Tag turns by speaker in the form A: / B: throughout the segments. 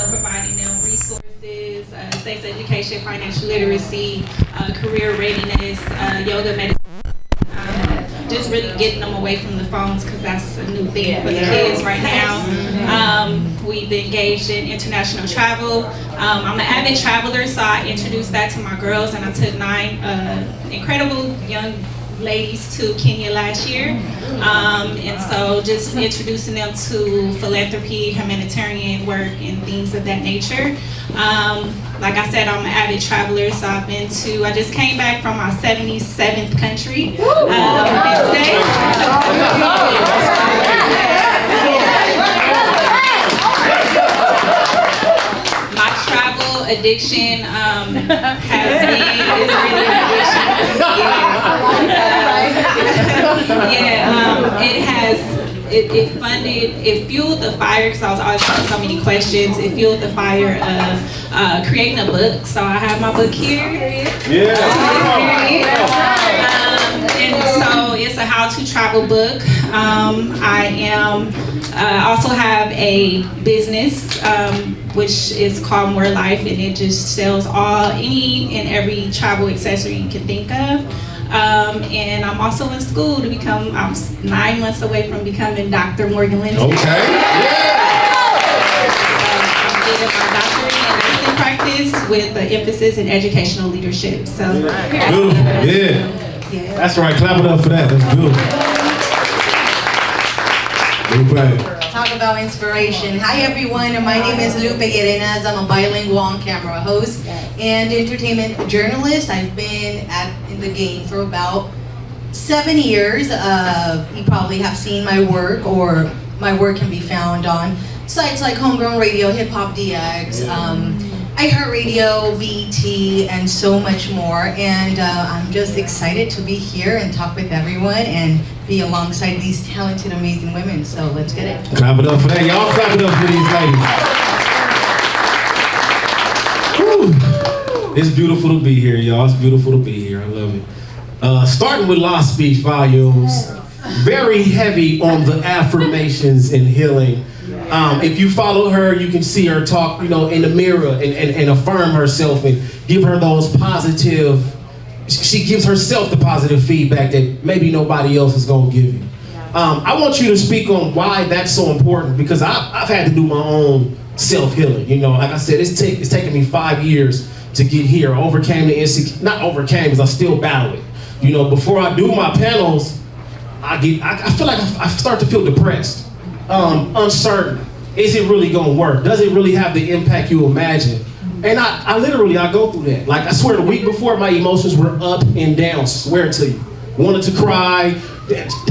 A: providing them resources, sex education, financial literacy, career readiness, yoga, meditation. Just really getting them away from the phones because that's a new thing for the kids right now. We've engaged in international travel. I'm an avid traveler, so I introduced that to my girls, and I took 9 incredible young ladies to Kenya last year. And so just introducing them to philanthropy, humanitarian work, and things of that nature. Like I said, I'm an avid traveler, so I just came back from my 77th country. My travel addiction has been, is really an addiction. It fueled the fire, because I was always asking so many questions. It fueled the fire of creating a book. So I have my book here. And so it's a how-to travel book. I also have a business which is called More Life, and it just sells any and every travel accessory you can think of. And I'm also in school to become, I'm 9 months away from becoming Dr. Morgan Lindsay.
B: Okay.
A: I'm getting my doctorate in nursing practice with the emphasis in educational leadership. So,
B: beautiful. Yeah. That's right. Clap it up for that. That's beautiful. Lupe.
C: Talk about inspiration. Hi everyone, my name is Lupe LLerenas. I'm a bilingual on-camera host and entertainment journalist. I've been in the game for about 7 years. You probably have seen my work, or my work can be found on sites like Homegrown Radio, Hip Hop DX, iHeartRadio, BET, and so much more. And I'm just excited to be here and talk with everyone and be alongside these talented, amazing women. So let's get it.
B: Clap it up for that. Y'all clap it up for these ladies. Woo. It's beautiful to be here, y'all. It's beautiful to be here. I love it. Starting with LASPEAKS volumes, very heavy on the affirmations and healing. If you follow her, you can see her talk, in the mirror and affirm herself and give her those positive. She gives herself the positive feedback that maybe nobody else is going to give you. I want you to speak on why that's so important, because I've had to do my own self-healing. Like I said, it's taken me 5 years to get here. I overcame the insecurity, not overcame, because I still battle it. Before I do my panels, I feel like I start to feel depressed, uncertain. Is it really going to work? Does it really have the impact you imagine? And I literally go through that. Like, I swear, the week before, my emotions were up and down, swear to you. Wanted to cry.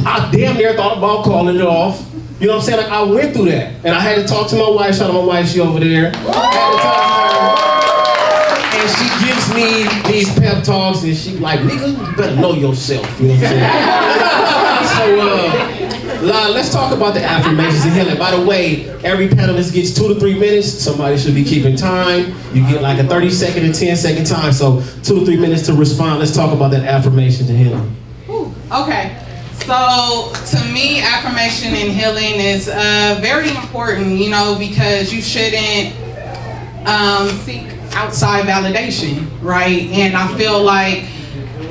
B: I damn near thought about calling it off. You know what I'm saying? Like, I went through that. And I had to talk to my wife. Shout out to my wife, she over there. I had to talk to her. And she gives me these pep talks, and she like, nigga, you better know yourself. You know what I'm saying? So, let's talk about the affirmations and healing. By the way, every panelist gets 2 to 3 minutes. Somebody should be keeping time. You get like a 30-second and 10-second time. So 2 to 3 minutes to respond. Let's talk about that affirmations and healing.
D: Okay. So to me, affirmation and healing is very important, because you shouldn't seek outside validation, right? And I feel like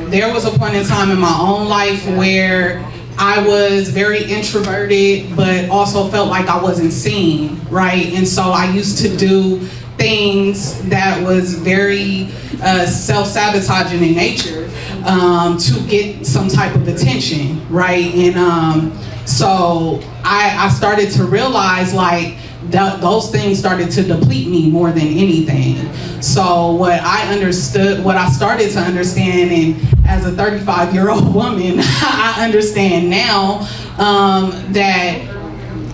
D: there was a point in time in my own life where I was very introverted, but also felt like I wasn't seen, right? And so I used to do things that was very self-sabotaging in nature to get some type of attention, right? And so I started to realize, like, those things started to deplete me more than anything. So what I started to understand, and as a 35-year-old woman, I understand now that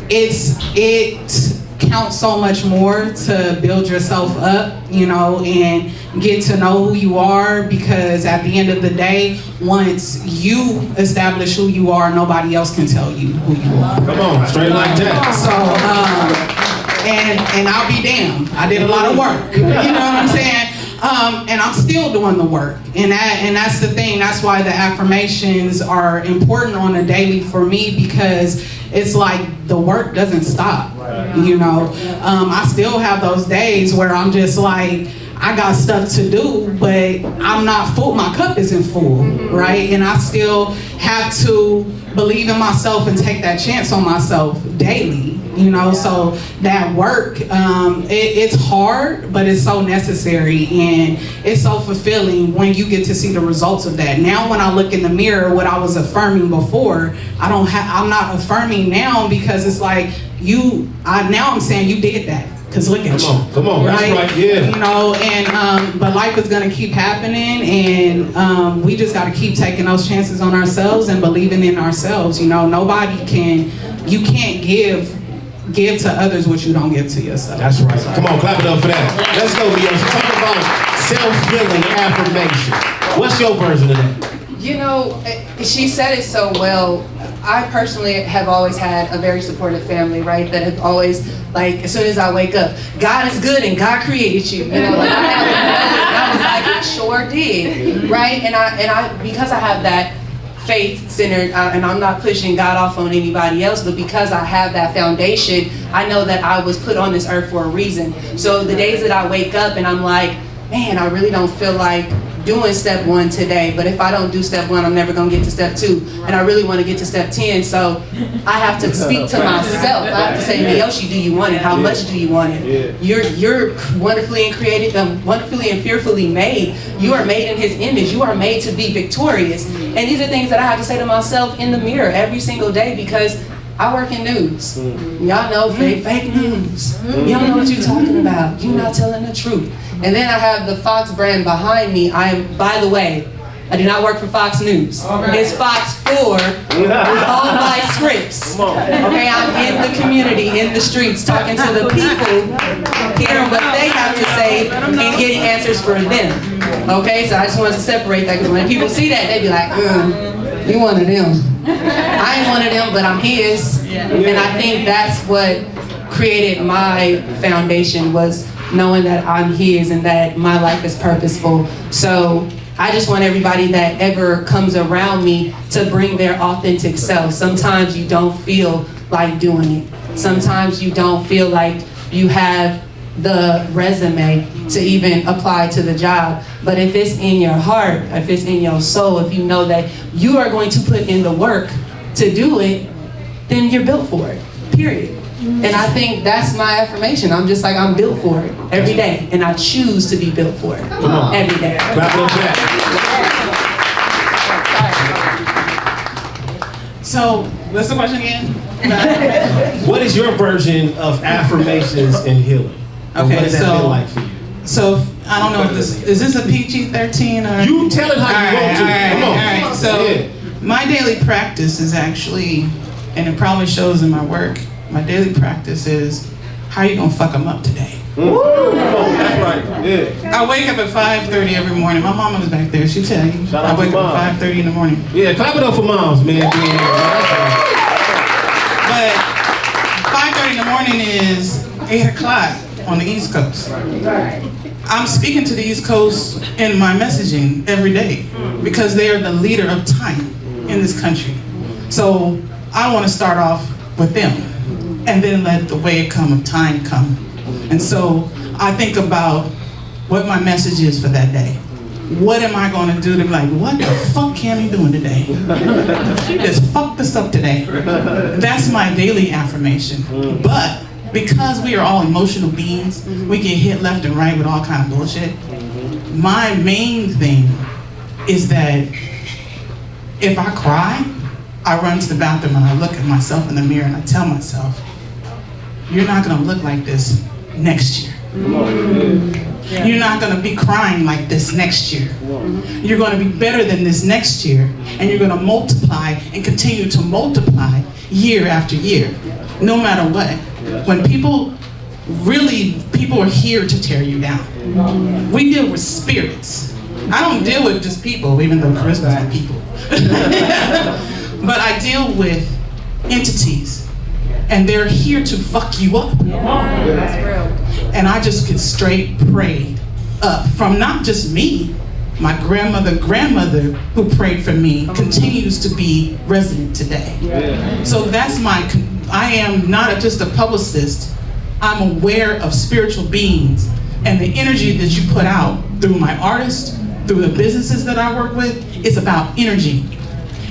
D: it counts so much more to build yourself up, and get to know who you are, because at the end of the day, once you establish who you are, nobody else can tell you who you are.
B: Come on, straight like that.
D: So, and I'll be damned. I did a lot of work. You know what I'm saying? And I'm still doing the work. And that's the thing. That's why the affirmations are important on a daily for me, because it's like the work doesn't stop, you know. I still have those days where I'm just like, I got stuff to do, but I'm not full, my cup isn't full, right? And I still have to believe in myself and take that chance on myself daily, you know. So that work, it's hard, but it's so necessary, and it's so fulfilling when you get to see the results of that. Now when I look in the mirror, what I was affirming before, I'm not affirming now, because it's like, now I'm saying you did that. Cause look at you.
B: Come on, right? That's right, yeah.
D: You know, and but life is gonna keep happening, and we just gotta keep taking those chances on ourselves and believing in ourselves. You know, you can't give to others what you don't give to yourself.
B: That's right. Come on, clap it up for that. Let's go, Miyoshi. Talk about self-healing affirmation. What's your version of that?
E: You know, she said it so well. I personally have always had a very supportive family, right? That have always, like, as soon as I wake up, God is good and God created you. You know, like I was like, I sure did, right? And I because I have that faith-centered, and I'm not pushing God off on anybody else, but because I have that foundation, I know that I was put on this earth for a reason. So the days that I wake up and I'm like, man, I really don't feel like doing step 1 today, but if I don't do step 1, I'm never gonna get to step 2, and I really want to get to step 10. So I have to speak to myself. I have to say, Miyoshi, do you want it? How much do you want it? You're wonderfully and created, wonderfully and fearfully made. You are made in His image. You are made to be victorious. And these are things that I have to say to myself in the mirror every single day, because I work in news. Y'all know fake news. You don't know what you're talking about. You're not telling the truth. And then I have the Fox brand behind me. By the way, I do not work for Fox News. It's Fox 4, owned by Scripps. Okay, I'm in the community, in the streets, talking to the people, hearing what they have to say, and getting answers for them. Okay, so I just wanted to separate that, because when people see that, they be like, you one of them. I ain't one of them, but I'm his. And I think that's what created my foundation, was knowing that I'm his and that my life is purposeful. So I just want everybody that ever comes around me to bring their authentic self. Sometimes you don't feel like doing it. Sometimes you don't feel like you have the resume to even apply to the job. But if it's in your heart, if it's in your soul, if you know that you are going to put in the work to do it, then you're built for it, period. And I think that's my affirmation. I'm just like, I'm built for it every day, and I choose to be built for it every day.
B: Clap it up for that.
D: So, what's the question again?
B: What is your version of affirmations and healing? And
D: Okay,
B: what has that
D: so-
B: been like for you?
D: So, I don't know if is this a PG-13 or?
B: You tell it how you want to. Come on.
D: All right. So, my daily practice is actually, and it probably shows in my work, my daily practice is, how you gonna fuck them up today?
B: That's right. Yeah.
D: I wake up at 5:30 every morning. My mama was back there, she'll tell you.
B: Shout
D: I
B: out
D: wake
B: to
D: up
B: Mom.
D: at 5:30 in the morning.
B: Yeah, clap it up for moms, man.
D: But 5:30 in the morning is 8 o'clock on the East Coast. I'm speaking to the East Coast in my messaging every day, because they are the leader of time in this country. So I want to start off with them, and then let the wave come of time come. And so I think about what my message is for that day. What am I going to do to be like, what the fuck Cammie doing today? She just fucked us up today. That's my daily affirmation. But because we are all emotional beings, we get hit left and right with all kind of bullshit. My main thing is that if I cry, I run to the bathroom and I look at myself in the mirror and I tell myself, you're not gonna look like this next year. You're not gonna be crying like this next year. You're gonna be better than this next year, and you're gonna multiply and continue to multiply year after year, no matter what. When people are here to tear you down. We deal with spirits. I don't deal with just people, even though Carisma's not people. But I deal with entities, and they're here to fuck you up.
E: That's real.
D: And I just get straight prayed up from not just me, my grandmother who prayed for me continues to be resident today. So that's I am not just a publicist, I'm aware of spiritual beings and the energy that you put out through my artists, through the businesses that I work with. It's about energy.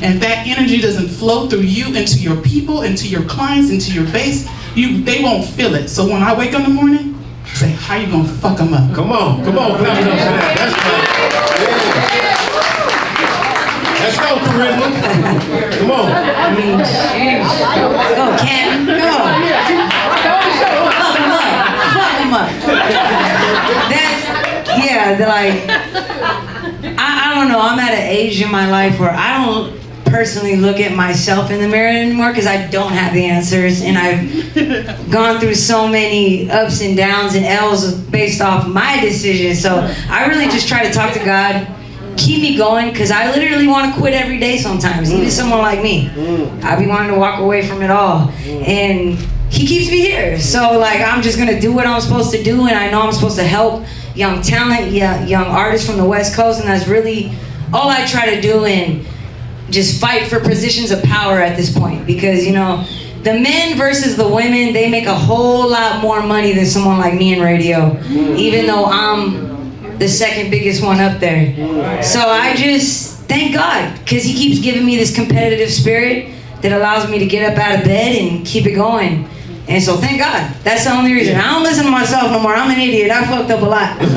D: And that energy doesn't flow through you into your people, into your clients, into your base, they won't feel it. So when I wake up in the morning, I say, how you gonna fuck them up?
B: Come on, clap it up for that. That's right. Yeah. Let's go, Carisma. Come on.
C: Go, Cam. Go. Fuck them up. They're like, I don't know, I'm at an age in my life where I don't personally look at myself in the mirror anymore because I don't have the answers, and I've gone through so many ups and downs and L's based off my decisions. So I really just try to talk to God, keep me going, because I literally want to quit every day sometimes, even someone like me. I be wanting to walk away from it all, and He keeps me here. So like, I'm just gonna do what I'm supposed to do, and I know I'm supposed to help young talent, young artists from the West Coast, and that's really all I try to do, and just fight for positions of power at this point. Because, you know, the men versus the women, they make a whole lot more money than someone like me in radio, even though I'm the second biggest one up there. So I just thank God, because He keeps giving me this competitive spirit that allows me to get up out of bed and keep it going. And so thank God. That's the only reason. I don't listen to myself no more. I'm an idiot. I fucked up a lot. So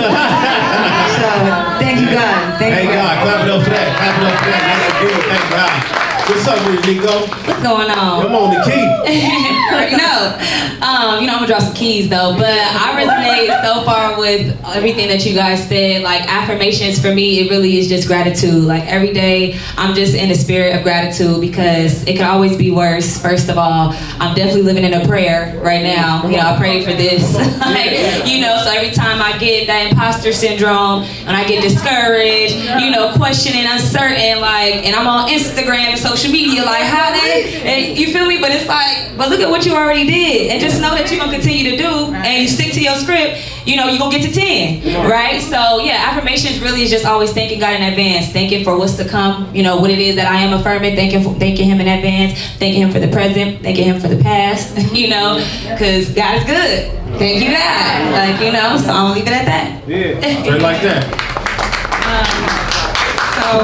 C: thank you, God.
B: Thank God. Clap it up for that. Clap it up for that. That's a good. Thank God. What's up with you, Neekko?
F: What's going on?
B: Come on, the key.
F: You know, I'm gonna drop some keys though, but I resonate so far with everything that you guys said. Like, affirmations for me, it really is just gratitude. Like, every day, I'm just in the spirit of gratitude, because it can always be worse. First of all, I'm definitely living in a prayer right now. You know, I prayed for this. Like, you know, so every time I get that imposter syndrome and I get discouraged, you know, questioning, uncertain, like, and I'm on Instagram and social media, like, how and you feel me? But it's like, but look at what you already did, and just know that you're gonna continue to do, and you stick to your script, you know, you're gonna get to 10, right? So yeah, affirmations really is just always thanking God in advance, thanking for what's to come, you know, what it is that I am affirming, thanking Him in advance, thanking Him for the present, thanking Him for the past, you know, because God is good. Thank you, God. Like, you know, so I'm gonna leave it at that.
B: Yeah, straight like that.
A: So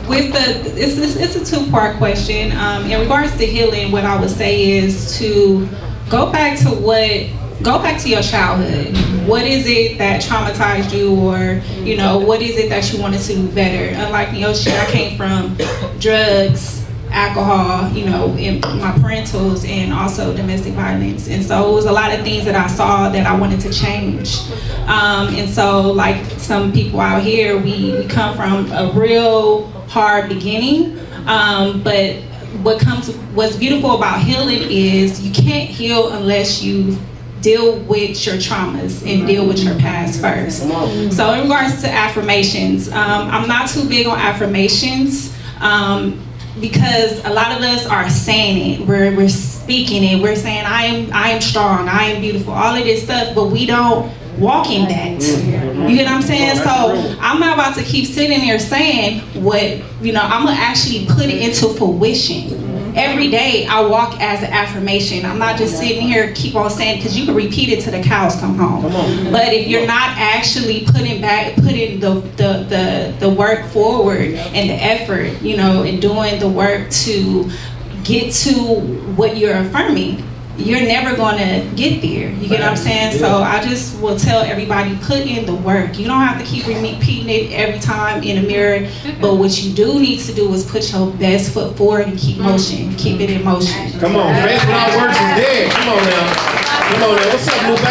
A: with it's a two-part question. In regards to healing, what I would say is to go back to your childhood. What is it that traumatized you, or, you know, what is it that you wanted to do better? Unlike Miyoshi, I came from drugs, alcohol, you know, in my parentals, and also domestic violence. And so it was a lot of things that I saw that I wanted to change. And so, like some people out here, we come from a real hard beginning. But what's beautiful about healing is you can't heal unless you deal with your traumas and deal with your past first. So in regards to affirmations, I'm not too big on affirmations, because a lot of us are saying it, we're speaking it, we're saying I am strong, I am beautiful, all of this stuff, but we don't walk in that. You get what I'm saying? So I'm not about to keep sitting there saying what, you know, I'm gonna actually put it into fruition. Every day I walk as an affirmation. I'm not just sitting here keep on saying, because you can repeat it till the cows come home. But if you're not actually putting the work forward and the effort, you know, and doing the work to get to what you're affirming, you're never gonna get there. You get what I'm saying? So I just will tell everybody, put in the work. You don't have to keep repeating it every time in the mirror, but what you do need to do is put your best foot forward and keep motion. Keep it in motion.
B: Come on, faith without works is dead. Come on now. Come on now. What's up, Lupe?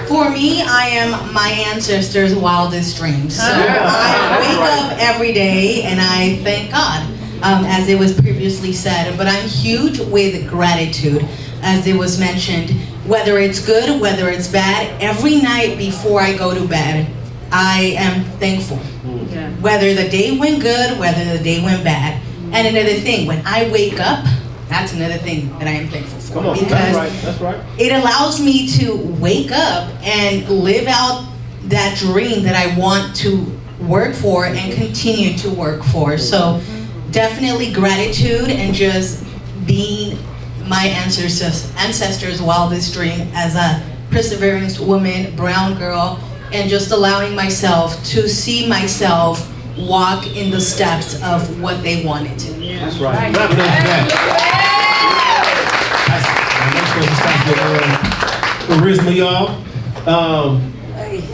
C: For me, I am my ancestors' wildest dreams. So I wake up every day and I thank God, as it was previously said. But I'm huge with gratitude, as it was mentioned. Whether it's good, whether it's bad, every night before I go to bed, I am thankful. Whether the day went good, whether the day went bad. And another thing, when I wake up, that's another thing that I am thankful for.
B: Come on,
C: because
B: that's right.
C: it allows me to wake up and live out that dream that I want to work for and continue to work for. So definitely gratitude and just being my ancestors' wildest dream as a perseverance woman, brown girl, and just allowing myself to see myself walk in the steps of what they wanted to.
B: That's right. Clap it up for that. Carisma, y'all.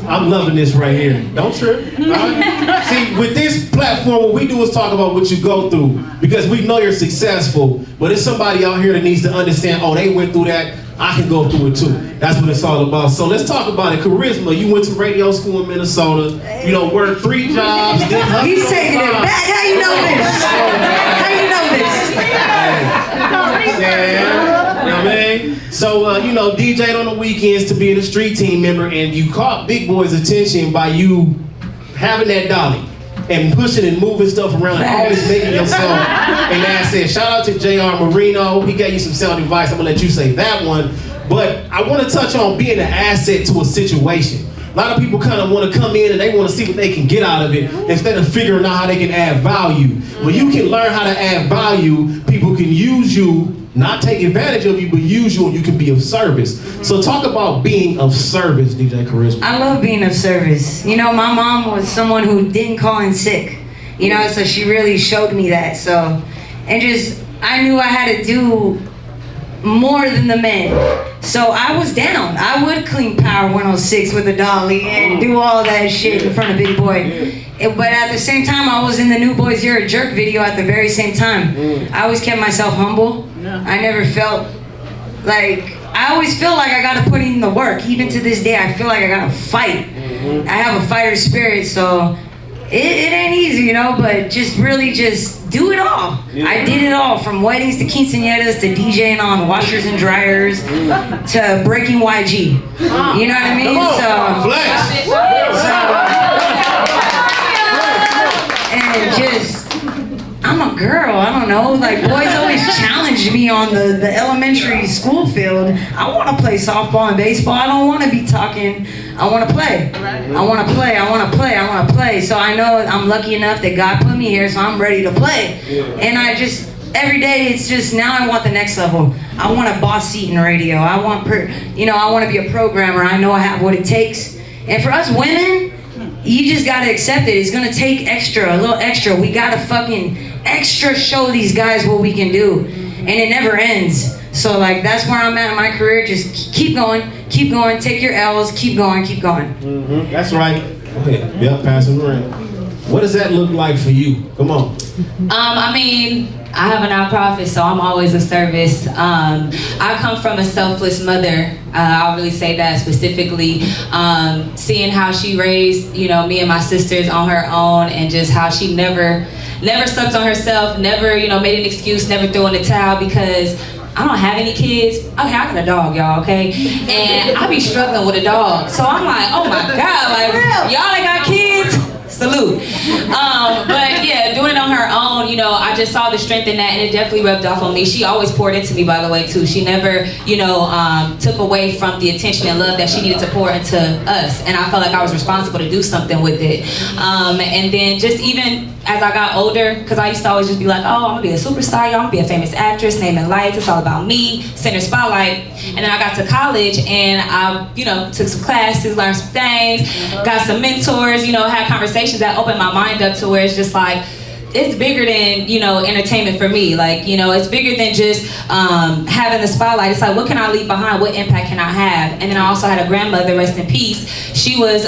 B: I'm loving this right here. Don't trip. Right? See, with this platform, what we do is talk about what you go through, because we know you're successful, but there's somebody out here that needs to understand, oh, they went through that, I can go through it too. That's what it's all about. So let's talk about it. Carisma, you went to radio school in Minnesota, you know, worked 3 jobs.
G: He's taking it back. How you know this? How you know this?
B: Yeah, you know what I mean? So, you know, DJ'd on the weekends to be a street team member, and you caught Big Boy's attention by you having that dolly and pushing and moving stuff around and always making yourself an asset. Shout out to J.R. Marino. He gave you some sound advice. I'm gonna let you say that one. But I want to touch on being an asset to a situation. A lot of people kind of want to come in and they want to see what they can get out of it instead of figuring out how they can add value. When you can learn how to add value, people can use you, not take advantage of you, but use you and you can be of service. So talk about being of service, DJ Carisma.
G: I love being of service. You know, my mom was someone who didn't call in sick. You know, so she really showed me that. So, and just, I knew I had to do more than the men. So I was down. I would clean Power 106 with a dolly and do all that shit in front of Big Boy. But at the same time, I was in the New Boys You're a Jerk video at the very same time. I always kept myself humble. I never felt like, I always feel like I gotta put in the work. Even to this day, I feel like I gotta fight. I have a fighter spirit, so it ain't easy, you know, but just really just do it all. I did it all, from weddings to quinceañeras to DJing on washers and dryers to breaking YG. You know what I mean? And just, I'm a girl, I don't know, like boys always challenge me on the elementary school field. I want to play softball and baseball. I don't want to be talking. I want to play. I want to play. I want to play. I want to play. So I know I'm lucky enough that God put me here, so I'm ready to play. And I just, every day it's just, now I want the next level. I want a boss seat in radio. I want, I want to be a programmer. I know I have what it takes. And for us women, you just gotta accept it. It's gonna take extra, a little extra. We gotta fucking extra show these guys what we can do. And it never ends. So like, that's where I'm at in my career. Just keep going, take your L's, keep going, keep going.
B: That's right. Go ahead. Yep, pass it around. What does that look like for you? Come on.
F: I mean, I have a nonprofit, so I'm always of service. I come from a selfless mother. I'll really say that specifically. Seeing how she raised, me and my sisters on her own, and just how she never sucked on herself, never, made an excuse, never threw in the towel, because I don't have any kids. Okay, I got a dog, y'all, okay? And I be struggling with a dog. So I'm like, oh my God, like, y'all ain't got kids? Salute. But yeah, doing it on her own, I just saw the strength in that, and it definitely rubbed off on me. She always poured into me, by the way, too. She never, took away from the attention and love that she needed to pour into us. And I felt like I was responsible to do something with it. And then just even as I got older, because I used to always just be like, oh, I'm gonna be a superstar, y'all, I'm gonna be a famous actress, name and lights, it's all about me, center spotlight. And then I got to college and I, took some classes, learned some things, got some mentors, had conversations that opened my mind up to where it's just like, it's bigger than, entertainment for me. Like, it's bigger than just having the spotlight. It's like, what can I leave behind? What impact can I have? And then I also had a grandmother, rest in peace. She was,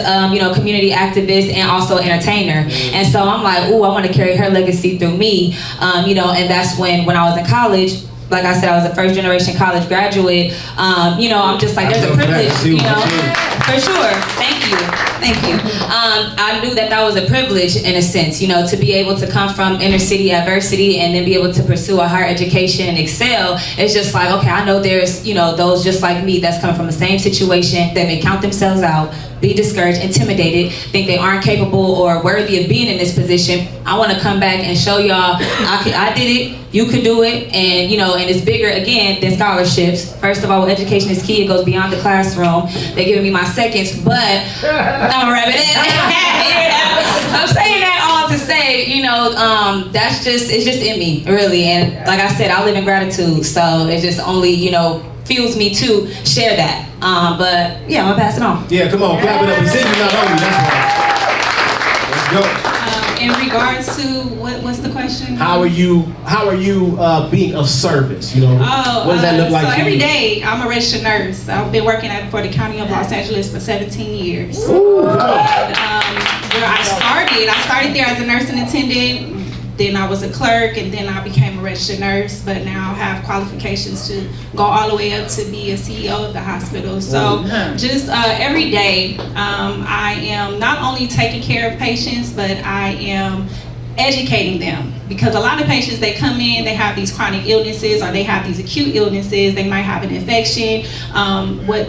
F: community activist and also entertainer. And so I'm like, ooh, I want to carry her legacy through me. And that's when I was in college, like I said, I was a first generation college graduate. I'm just like, there's a privilege, for sure. Thank you. I knew that was a privilege in a sense, to be able to come from inner city adversity and then be able to pursue a higher education and excel. It's just like, okay, I know there's, those just like me that's coming from the same situation that may count themselves out, be discouraged, intimidated, think they aren't capable or worthy of being in this position. I want to come back and show y'all I did it, you could do it, and know, and it's bigger again than scholarships. First of all, education is key. It goes beyond the classroom. They're giving me my seconds, but I'm rubbing it. I'm saying that all to say, you know, it's just in me, really. And like I said, I live in gratitude, so it just only, you know, fuels me to share that. But yeah, I'm gonna pass it on.
B: Yeah, come on, clap it up. It's in you, not on you. That's right. Let's go.
A: In regards to what's the question?
B: How are you being of service? You know, what does that look like?
A: So
B: to
A: every
B: you?
A: day, I'm a registered nurse. I've been working for the County of Los Angeles for 17 years.
B: Ooh,
A: Where I started there as a nursing attendant. Then I was a clerk, and then I became a registered nurse. But now I have qualifications to go all the way up to be a CEO of the hospital. So just every day, I am not only taking care of patients, but I am educating them, because a lot of patients, they come in, they have these chronic illnesses or they have these acute illnesses, they might have an infection. What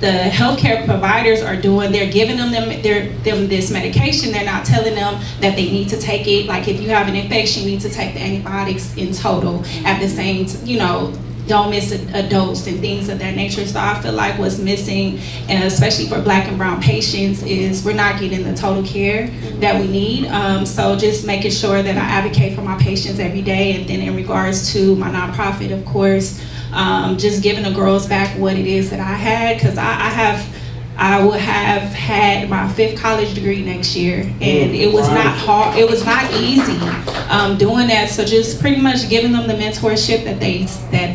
A: the healthcare providers are doing, they're giving them this medication. They're not telling them that they need to take it. Like if you have an infection, you need to take the antibiotics in total at the same, you know, don't miss a dose and things of that nature. So I feel like what's missing, and especially for Black and brown patients, is we're not getting the total care that we need. So just making sure that I advocate for my patients every day. And then in regards to my nonprofit, of course, just giving the girls back what it is that I had, because I will have had my 5th college degree next year, and it was not hard. It was not easy doing that. So just pretty much giving them the mentorship that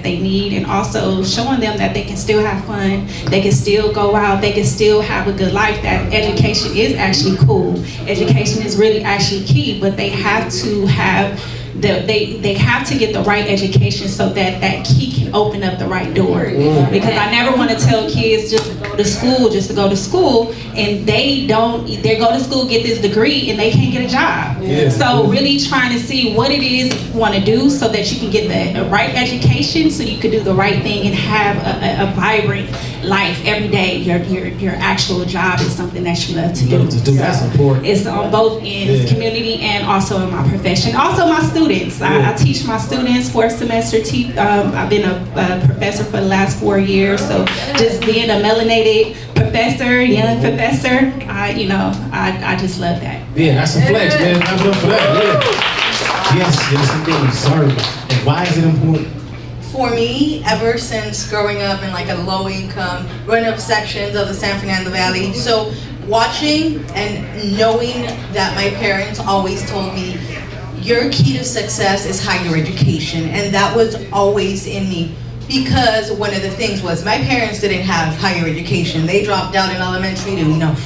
A: they need, and also showing them that they can still have fun, they can still go out, they can still have a good life. That education is actually cool. Education is really actually key, but they have to have they have to get the right education so that that key can open up the right door. Because I never want to tell kids just to go to school, and they go to school, get this degree, and they can't get a job. So really trying to see what it is you want to do so that you can get the right education, so you can do the right thing and have a vibrant life every day. Your actual job is something that you love to do.
B: That's important.
A: It's on both ends, community and also in my profession. Also my students. I teach my students 4 semester. I've been a professor for the last 4 years. So just being a melanated professor, young professor, I just love that.
B: Yeah, that's a flex, man. Clap it up for that. Yeah. Yes, indeed. Service. And why is it important?
C: For me, ever since growing up in like a low-income, run-up sections of the San Fernando Valley, so watching and knowing that my parents always told me, your key to success is higher education, and that was always in me. Because one of the things was my parents didn't have higher education. They dropped out in elementary to,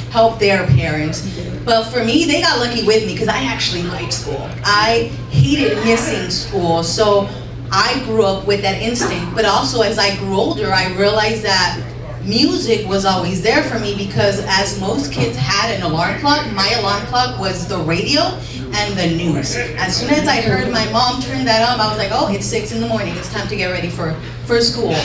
C: help their parents. But for me, they got lucky with me because I actually liked school. I hated missing school. So I grew up with that instinct. But also as I grew older, I realized that music was always there for me, because as most kids had an alarm clock, my alarm clock was the radio and the news. As soon as I heard my mom turn that up, I was like, oh, it's 6 in the morning, it's time to get ready for school.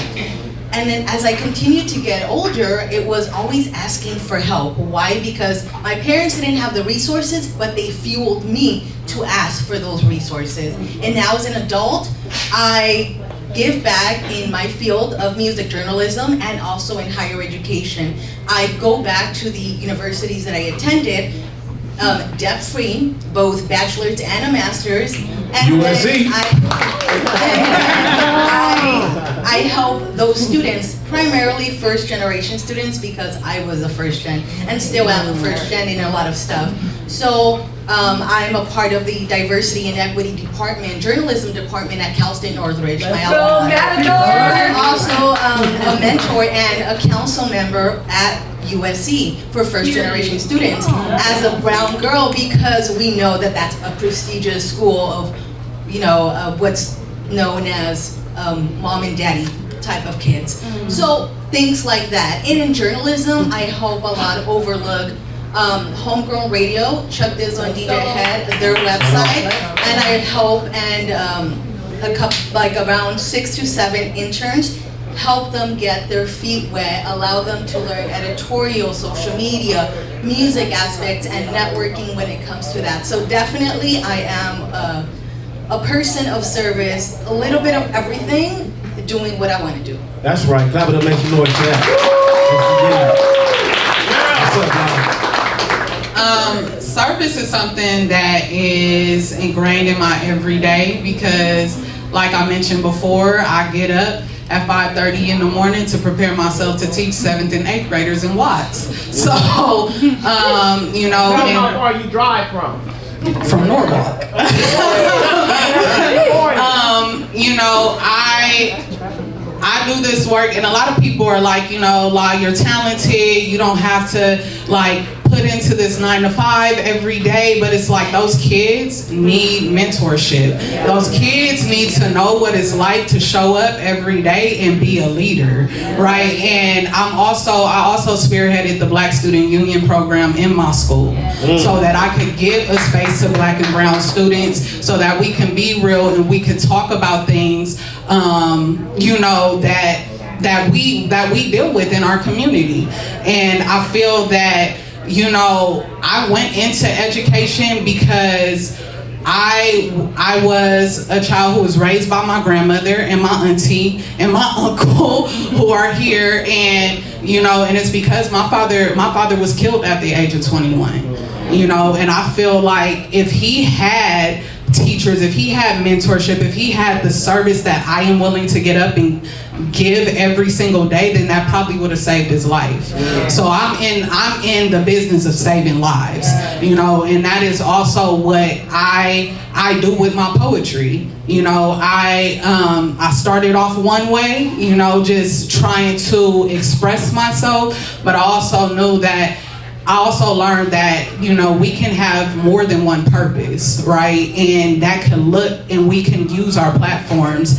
C: And then as I continued to get older, it was always asking for help. Why? Because my parents didn't have the resources, but they fueled me to ask for those resources. And now as an adult, I give back in my field of music journalism and also in higher education. I go back to the universities that I attended, debt-free, both bachelor's and a master's. And
B: USC.
C: I help those students, primarily first-generation students, because I was a first-gen and still am a first-gen in a lot of stuff. So I'm a part of the diversity and equity department, journalism department at Cal State Northridge, my alma mater. I'm also a mentor and a council member at USC for first-generation students as a brown girl, because we know that that's a prestigious school of, what's known as mom and daddy type of kids. So things like that. And in journalism, I help a lot overlook Homegrown Radio, Chuck Diz on DJ Head, their website, and I help and around 6 to 7 interns, help them get their feet wet, allow them to learn editorial, social media, music aspects, and networking when it comes to that. So definitely I am a person of service, a little bit of everything, doing what I want to do.
B: That's right. Clap it up, make some noise for that. What's up, y'all?
D: Service is something that is ingrained in my everyday because, like I mentioned before, I get up at 5:30 in the morning to prepare myself to teach 7th and 8th graders in Watts. So, you know.
H: How far you drive from?
D: From Norwalk. You know, I do this work, and a lot of people are like, you know, like, you're talented, you don't have to like put into this 9 to 5 every day, but it's like those kids need mentorship. Those kids need to know what it's like to show up every day and be a leader, right? And I also spearheaded the Black Student Union program in my school so that I could give a space to Black and brown students so that we can be real and we can talk about things, you know, that we deal with in our community. And I feel that, you know, I went into education because I was a child who was raised by my grandmother and my auntie and my uncle who are here, and you know, and it's because my father was killed at the age of 21. You know, and I feel like if he had teachers, if he had mentorship, if he had the service that I am willing to get up and give every single day, then that probably would have saved his life. So I'm in the business of saving lives, you know, and that is also what I do with my poetry. You know, I started off one way, you know, just trying to express myself, but I also knew that I also learned that, you know, we can have more than one purpose, right? And that can look, and we can use our platforms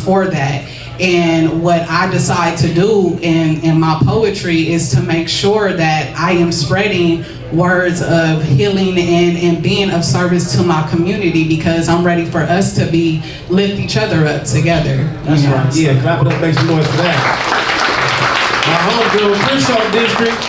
D: for that. And what I decide to do in my poetry is to make sure that I am spreading words of healing and being of service to my community, because I'm ready for us to lift each other up together.
B: That's right. Yeah, clap it up, make some noise for that. My homegirl, Crenshaw District,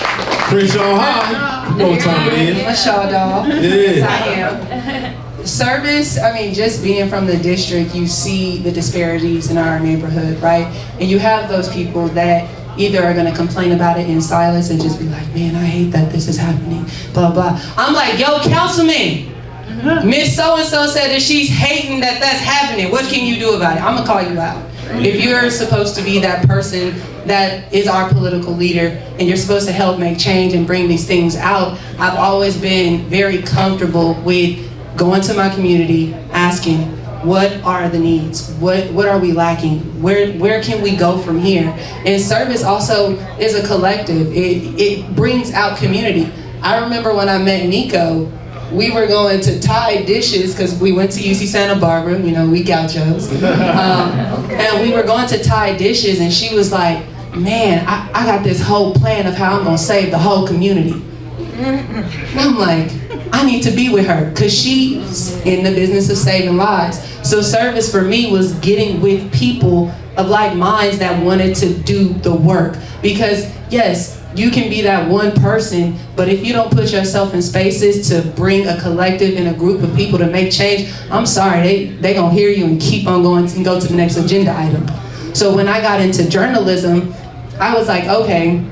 B: Crenshaw High. You know what time it is.
E: What's y'all, dog?
B: Yeah.
E: Yes, I am. Service, I mean, just being from the district, you see the disparities in our neighborhood, right? And you have those people that either are gonna complain about it in silence and just be like, man, I hate that this is happening, blah, blah. I'm like, yo, councilman, Miss So-and-so said that she's hating that that's happening. What can you do about it? I'm gonna call you out. If you're supposed to be that person that is our political leader and you're supposed to help make change and bring these things out, I've always been very comfortable with going to my community, asking, what are the needs? What are we lacking? Where can we go from here? And service also is a collective. It brings out community. I remember when I met Neekko, we were going to tie dishes because we went to UC Santa Barbara, you know, we gauchos. And we were going to tie dishes, and she was like, man, I got this whole plan of how I'm gonna save the whole community. And I'm like, I need to be with her because she's in the business of saving lives. So service for me was getting with people of like minds that wanted to do the work. Because yes, you can be that one person, but if you don't put yourself in spaces to bring a collective and a group of people to make change, I'm sorry, they gonna hear you and keep on going and go to the next agenda item. So when I got into journalism, I was like, okay,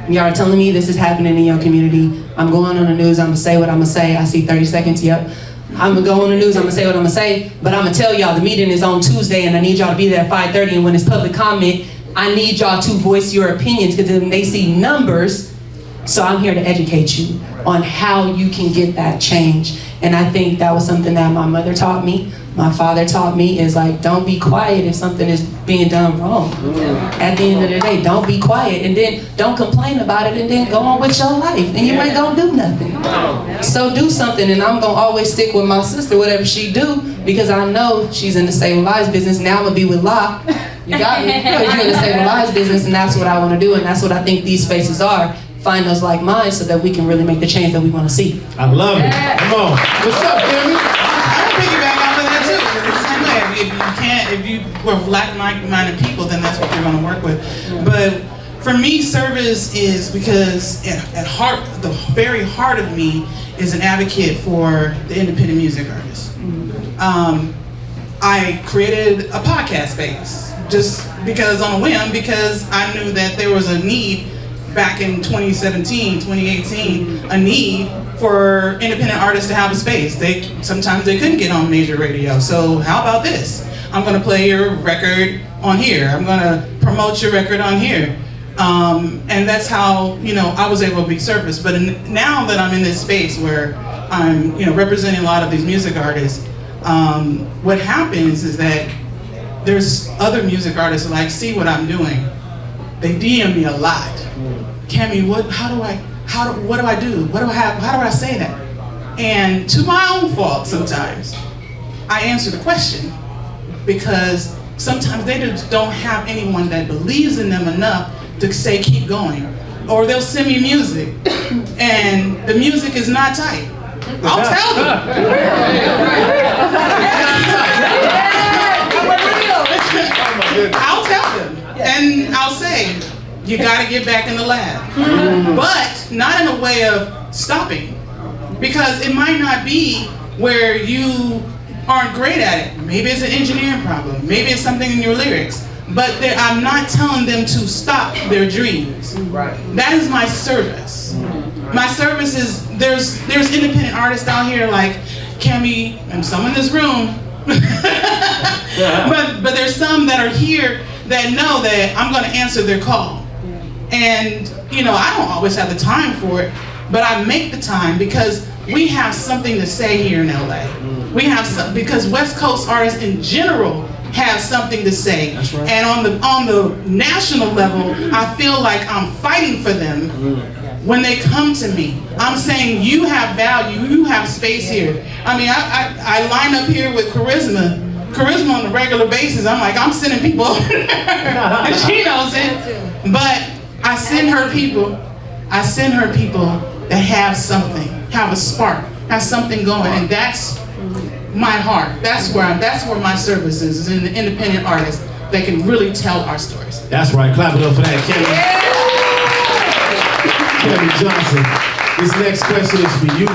E: y'all are telling me this is happening in your community. I'm going on the news, I'm gonna say what I'm gonna say. I see 30 seconds, yep. I'm gonna go on the news, I'm gonna say what I'm gonna say, but I'm gonna tell y'all the meeting is on Tuesday and I need y'all to be there at 5:30, and when it's public comment, I need y'all to voice your opinions, because then they see numbers. So I'm here to educate you on how you can get that change. And I think that was something that my mother taught me, my father taught me, is like, don't be quiet if something is being done wrong. At the end of the day, don't be quiet, and then don't complain about it, and then go on with your life, and you ain't gonna do nothing. So do something, and I'm gonna always stick with my sister, whatever she do, because I know she's in the saving lives business. Now I'm gonna be with La. You got me? Because you're in the saving lives business, and that's what I wanna do, and that's what I think these spaces are. Find those like minds so that we can really make the change that we wanna see.
B: I love it. Come on. What's up, Cammie?
I: I piggyback off of that too. It's the same way. If you were like-minded people, then that's what you're going to work with. But for me, service is because at heart, the very heart of me is an advocate for the independent music artist. I created a podcast space just because on a whim, because I knew that there was a need back in 2017, 2018, a need for independent artists to have a space. Sometimes they couldn't get on major radio. So how about this? I'm gonna play your record on here. I'm gonna promote your record on here. And that's how, you know, I was able to be serviced. But now that I'm in this space where I'm, you know, representing a lot of these music artists, what happens is that there's other music artists who like see what I'm doing. They DM me a lot. Cammie, what do I do? How do I say that? And to my own fault sometimes, I answer the question because sometimes they just don't have anyone that believes in them enough to say keep going. Or they'll send me music and the music is not tight. I'll tell them. I'll tell them. And I'll say, you gotta get back in the lab. But not in a way of stopping. Because it might not be where you aren't great at it. Maybe it's an engineering problem. Maybe it's something in your lyrics. But I'm not telling them to stop their dreams. Right. That is my service. My service is, there's independent artists out here like Cammie and some in this room. but there's some that are here that know that I'm gonna answer their call. And you know, I don't always have the time for it, but I make the time because we have something to say here in LA. We have some, because West Coast artists in general have something to say. That's right. And on the national level, I feel like I'm fighting for them when they come to me. I'm saying you have value, you have space here. I mean, I line up here with Carisma on a regular basis. I'm like, I'm sending people over there. And she knows it. But I send her people that have something, have a spark, have something going, and that's my heart. That's where my service is in the independent artists that can really tell our stories.
B: That's right. Clap it up for that, Cammie Johnson. This next question is for you.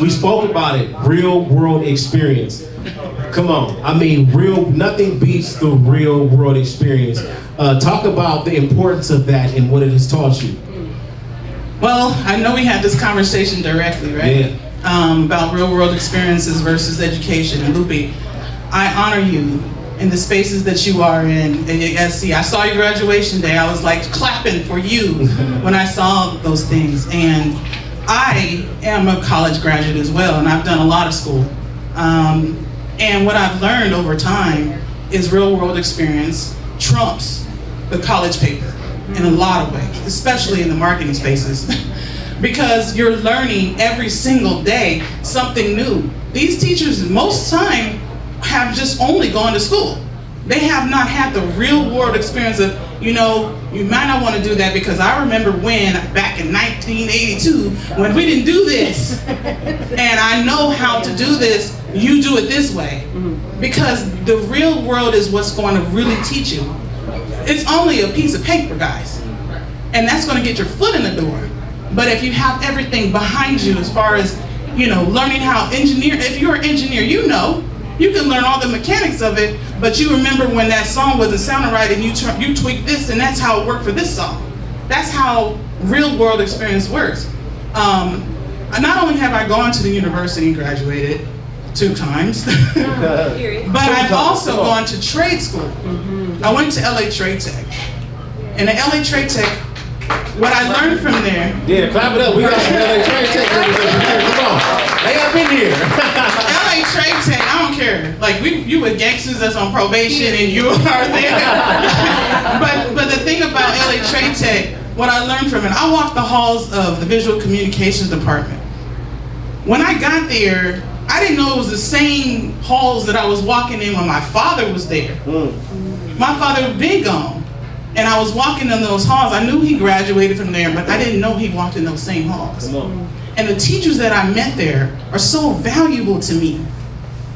B: We spoke about it. Real world experience. Come on. I mean, nothing beats the real world experience. Talk about the importance of that and what it has taught you.
I: Well, I know we had this conversation directly, right?
B: Yeah.
I: About real world experiences versus education. And Lupe, I honor you in the spaces that you are in. And see, I saw your graduation day. I was like clapping for you when I saw those things. And I am a college graduate as well, and I've done a lot of school. And what I've learned over time is real world experience trumps the college paper in a lot of ways, especially in the marketing spaces. Because you're learning every single day something new. These teachers most time have just only gone to school. They have not had the real world experience of, you know, you might not want to do that because I remember when, back in 1982, when we didn't do this, and I know how to do this, you do it this way. Because the real world is what's going to really teach you. It's only a piece of paper, guys. And that's going to get your foot in the door. But if you have everything behind you as far as, you know, learning how if you're an engineer, you know, you can learn all the mechanics of it, but you remember when that song wasn't sounding right and you tweak this and that's how it worked for this song. That's how real world experience works. Not only have I gone to the university and graduated 2 times, but I've also gone to trade school. I went to LA Trade Tech. And at LA Trade Tech, what I learned from there.
B: Yeah, clap it up. We got some LA Trade Tech members over here. Come on. They up in here.
I: LA Trade Tech, I don't care. Like, you with gangsters that's on probation and you are there. but the thing about LA Trade Tech, what I learned from it, I walked the halls of the visual communications department. When I got there, I didn't know it was the same halls that I was walking in when my father was there. My father had been gone. And I was walking in those halls. I knew he graduated from there, but I didn't know he walked in those same halls. And the teachers that I met there are so valuable to me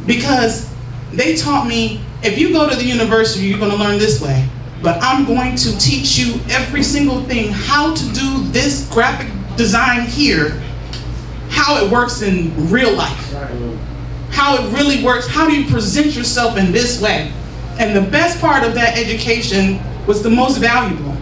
I: because they taught me, if you go to the university, you're going to learn this way. But I'm going to teach you every single thing, how to do this graphic design here, how it works in real life. how it really works. How do you present yourself in this way? And the best part of that education was the most valuable.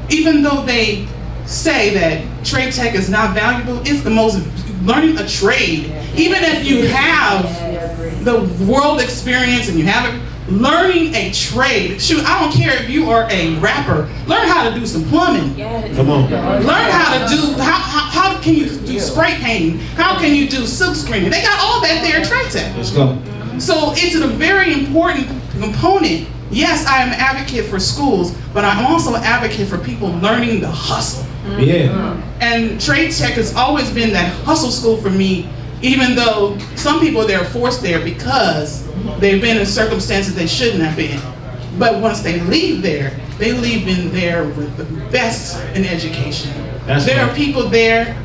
I: Even though they say that trade tech is not valuable, it's the most, learning a trade. Even if you have the world experience and you haven't, learning a trade, shoot, I don't care if you are a rapper, learn how to do some plumbing.
B: Come on.
I: Learn how to do, how can you do spray painting? How can you do silk screening? They got all that there at trade tech.
B: Let's go.
I: So it's a very important component. Yes, I am an advocate for schools, but I'm also an advocate for people learning the hustle.
B: Yeah.
I: And trade tech has always been that hustle school for me, even though some people, they're forced there because they've been in circumstances they shouldn't have been. But once they leave there, they leave in there with the best in education. There are people there,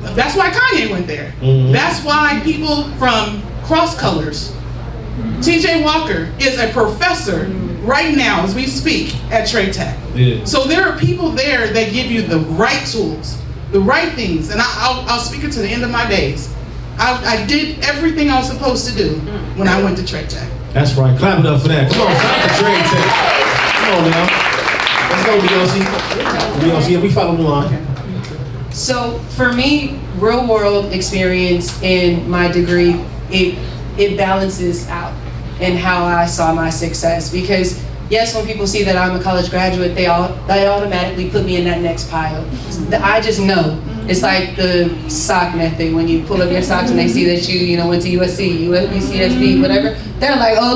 I: that's why Kanye went there. That's why people from Cross Colors, T.J. Walker is a professor right now as we speak at Trade Tech.
B: Yeah.
I: So there are people there that give you the right tools, the right things, and I'll speak it to the end of my days. I did everything I was supposed to do when I went to Trade Tech.
B: That's right. Clap it up for that. Come on, clap for Trade Tech. Come on now. Let's go, Miyoshi. Yeah, we follow the line.
E: So for me, real world experience in my degree, it balances out in how I saw my success. Because yes, when people see that I'm a college graduate, they automatically put me in that next pile. I just know. It's like the sock method. When you pull up your socks and they see that you went to USC, UCSB, whatever, they're like, ole,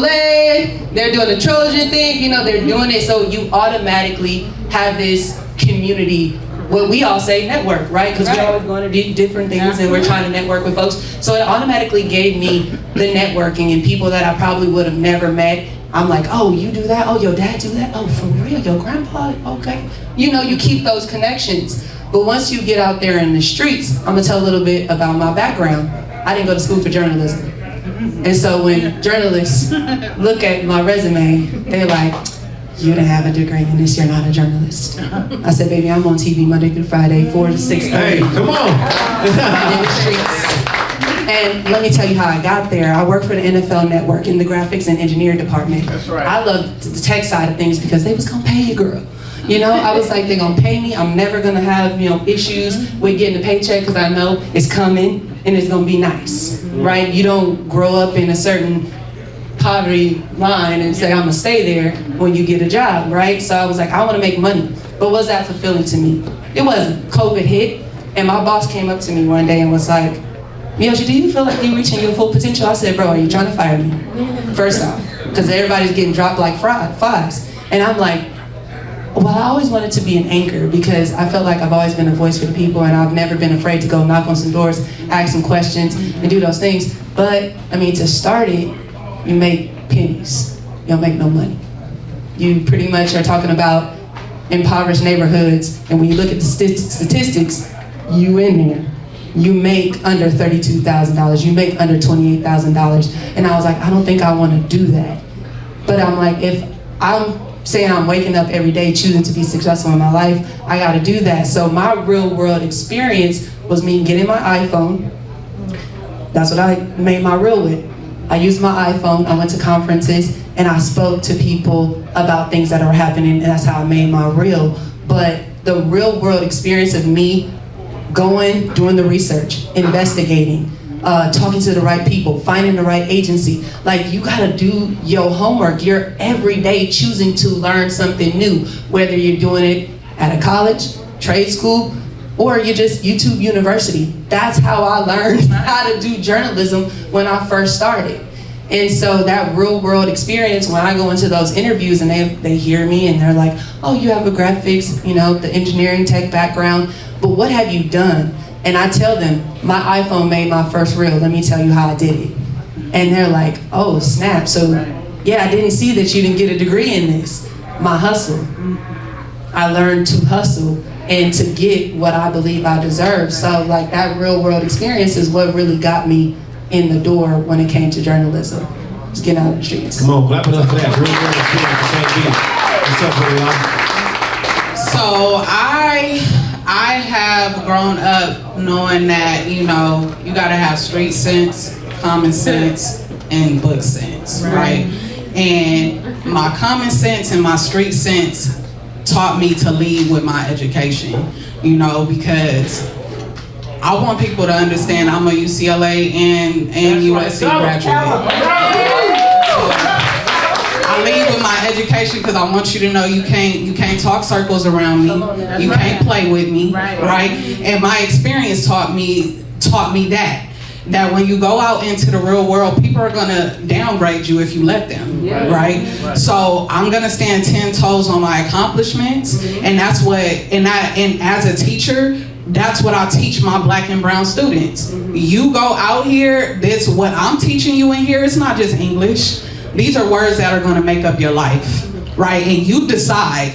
E: they're doing the Trojan thing, they're doing it. So you automatically have this community, what we all say, network, right? Because we're always going to do different things and we're trying to network with folks. So it automatically gave me the networking and people that I probably would have never met. I'm like, oh, you do that? Oh, your dad do that? Oh, for real? Your grandpa? Okay. You keep those connections. But once you get out there in the streets, I'm gonna tell a little bit about my background. I didn't go to school for journalism. And so when journalists look at my resume, they're like, you didn't have a degree in this, you're not a journalist. I said, baby, I'm on TV Monday through Friday, 4 to 6:30.
B: Hey, come on.
E: In the streets. And let me tell you how I got there. I worked for the NFL Network in the graphics and engineering department.
H: That's right.
E: I loved the tech side of things because they was gonna pay you, girl. I was like, they're gonna pay me. I'm never gonna have, issues with getting a paycheck because I know it's coming and it's gonna be nice, right? You don't grow up in a certain poverty line and say, I'm gonna stay there when you get a job, right? So I was like, I wanna make money. But was that fulfilling to me? It wasn't. COVID hit, and my boss came up to me one day and was like, Miyoshi, do you feel like you're reaching your full potential? I said, bro, are you trying to fire me? First off, because everybody's getting dropped like flies. And I'm like, well, I always wanted to be an anchor because I felt like I've always been a voice for the people and I've never been afraid to go knock on some doors, ask some questions, and do those things. But, to start it, you make pennies. You don't make no money. You pretty much are talking about impoverished neighborhoods, and when you look at the statistics, you in there. You make under $32,000, you make under $28,000. And I was like, I don't think I want to do that. But I'm like, if I'm saying I'm waking up every day choosing to be successful in my life, I gotta do that. So my real world experience was me getting my iPhone. That's what I made my reel with. I used my iPhone, I went to conferences, and I spoke to people about things that are happening, and that's how I made my reel. But the real world experience of me going, doing the research, investigating, talking to the right people, finding the right agency. Like, you gotta do your homework. You're every day choosing to learn something new, whether you're doing it at a college, trade school, or you're just YouTube University. That's how I learned how to do journalism when I first started. And so that real world experience, when I go into those interviews and they hear me and they're like, oh, you have a graphics, the engineering tech background, but what have you done? And I tell them, my iPhone made my first reel. Let me tell you how I did it. And they're like, oh, snap. So yeah, I didn't see that you didn't get a degree in this. My hustle. I learned to hustle and to get what I believe I deserve. So like that real world experience is what really got me in the door when it came to journalism. Just getting out of the streets.
B: Come on, clap it up for that. Real world experience. What's up, everyone?
D: So I have grown up knowing that, you gotta have street sense common sense, and book sense, right? And my common sense and my street sense taught me to lead with my education, you know, because I want people to understand I'm a UCLA and USC graduate. I lead with my education because I want you to know you can't talk circles around me. You can't play with me, right? And my experience taught me that when you go out into the real world, people are gonna downgrade you if you let them, right? So I'm gonna stand 10 toes on my accomplishments, and that's what, and as a teacher, that's what I teach my black and brown students. You go out here, this what I'm teaching you in here, it's not just English. These are words that are gonna make up your life, right? And you decide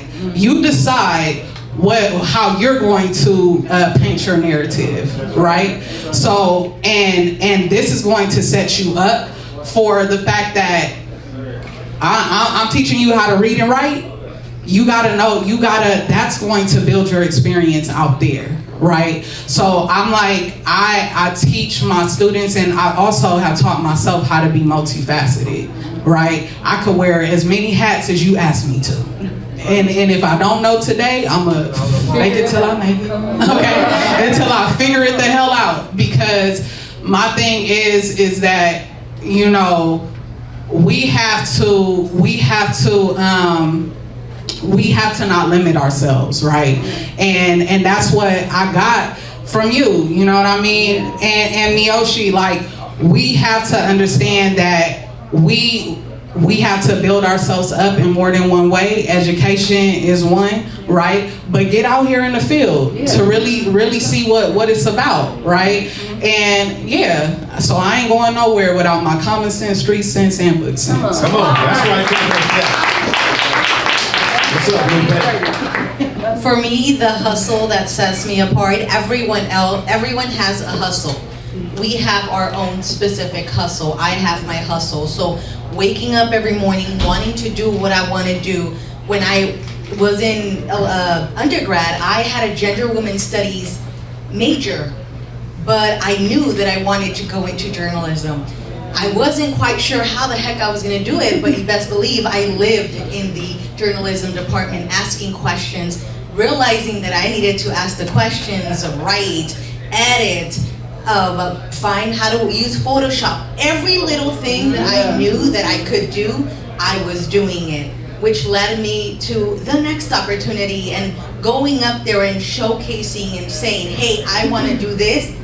D: how you're going to paint your narrative, right? So, and this is going to set you up for the fact that I'm teaching you how to read and write. You gotta know, that's going to build your experience out there, right? So I'm like, I teach my students, and I also have taught myself how to be multifaceted, right? I could wear as many hats as you ask me to. And if I don't know today, I'm gonna make it till I make it, okay? Until I figure it the hell out. Because my thing is that, you know, we have to not limit ourselves, right? And that's what I got from you, you know what I mean? And Miyoshi, like, we have to understand that we have to build ourselves up in more than one way. Education is one, right? But get out here in the field to really see what it's about, right? And yeah, so I ain't going nowhere without my common sense, street sense, and book sense.
B: Come on, that's right. What's up, Lupe?
C: For me, the hustle that sets me apart, everyone has a hustle. We have our own specific hustle. I have my hustle. So waking up every morning, wanting to do what I want to do. When I was in undergrad, I had a gender women's studies major, but I knew that I wanted to go into journalism. I wasn't quite sure how the heck I was going to do it, but you best believe I lived in the journalism department asking questions, realizing that I needed to ask the questions, write, edit, find how to use Photoshop. Every little thing that I knew that I could do, I was doing it, which led me to the next opportunity and going up there and showcasing and saying, hey, I want to do this.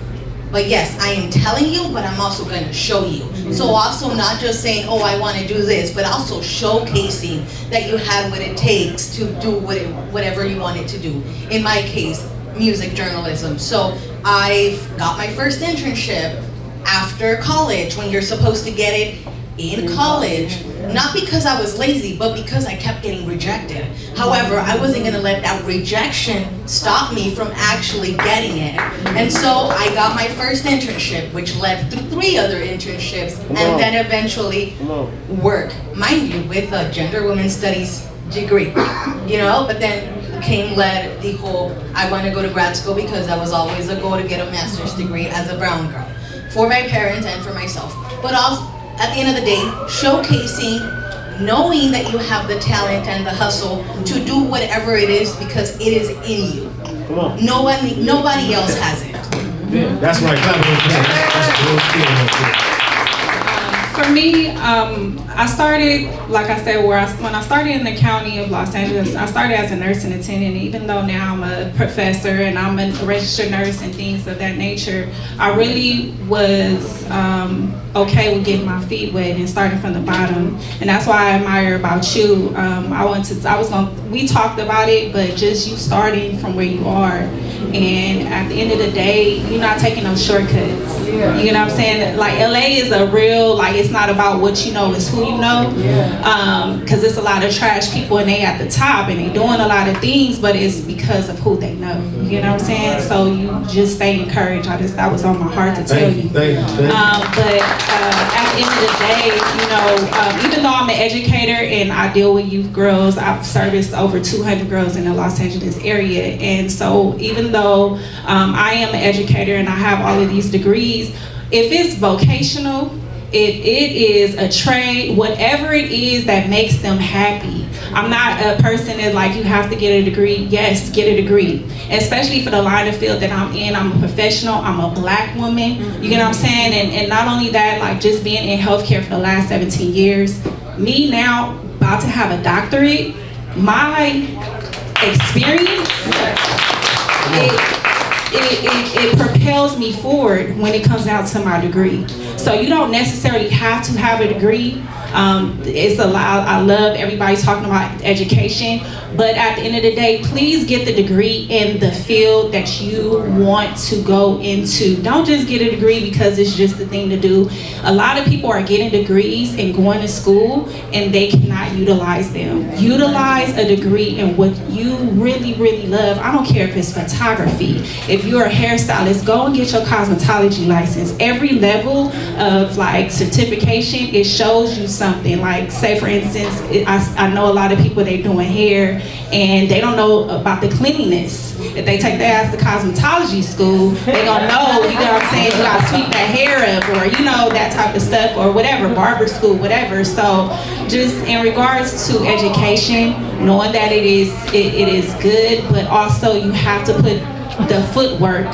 C: But yes, I am telling you, but I'm also going to show you. So also not just saying, oh, I want to do this, but also showcasing that you have what it takes to do whatever you wanted to do. In my case, music journalism. So I got my first internship after college, when you're supposed to get it in college, not because I was lazy, but because I kept getting rejected. However, I wasn't gonna let that rejection stop me from actually getting it. And so I got my first internship, which led to 3 other internships, and then eventually work, mind you, with a gender women's studies degree, you know, but then led the whole, I want to go to grad school because that was always a goal to get a master's degree as a brown girl, for my parents and for myself. But also, at the end of the day, showcasing, knowing that you have the talent and the hustle to do whatever it is because it is in you. Nobody else has it.
B: That's right. That's real skill.
A: For me, I started, like I said, when I started in the county of Los Angeles, I started as a nursing attendant. Even though now I'm a professor and I'm a registered nurse and things of that nature, I really was okay with getting my feet wet and starting from the bottom. And that's why I admire about you. We talked about it, but just you starting from where you are. And at the end of the day, you're not taking no shortcuts. You know what I'm saying? Like, LA is a real, like, it's not about what you know, it's who you know. Because it's a lot of trash people and they at the top and they doing a lot of things, but it's because of who they know. You know what I'm saying? So you just stay encouraged. That was on my heart to tell you. But at the end of the day, you know, even though I'm an educator and I deal with youth girls, I've serviced over 200 girls in the Los Angeles area. And so even though I am an educator and I have all of these degrees, if it's vocational, if it is a trade, whatever it is that makes them happy. I'm not a person that like you have to get a degree. Yes, get a degree. Especially for the line of field that I'm in. I'm a professional, I'm a black woman. You get what I'm saying? And not only that, like just being in healthcare for the last 17 years, me now about to have a doctorate, my experience, it propels me forward when it comes down to my degree. So you don't necessarily have to have a degree. It's a lot. I love everybody talking about education, but at the end of the day, please get the degree in the field that you want to go into. Don't just get a degree because it's just the thing to do. A lot of people are getting degrees and going to school and they cannot utilize them. Utilize a degree in what you really, really love. I don't care if it's photography. If you're a hairstylist, go and get your cosmetology license. Every level of like certification, it shows you something. Like say for instance, I know a lot of people, they doing hair and they don't know about the cleanliness. If they take their ass to cosmetology school, they gonna know, you know what I'm saying, you gotta sweep that hair up or you know, that type of stuff or whatever, barber school, whatever. So just in regards to education, knowing that it is good, but also you have to put the footwork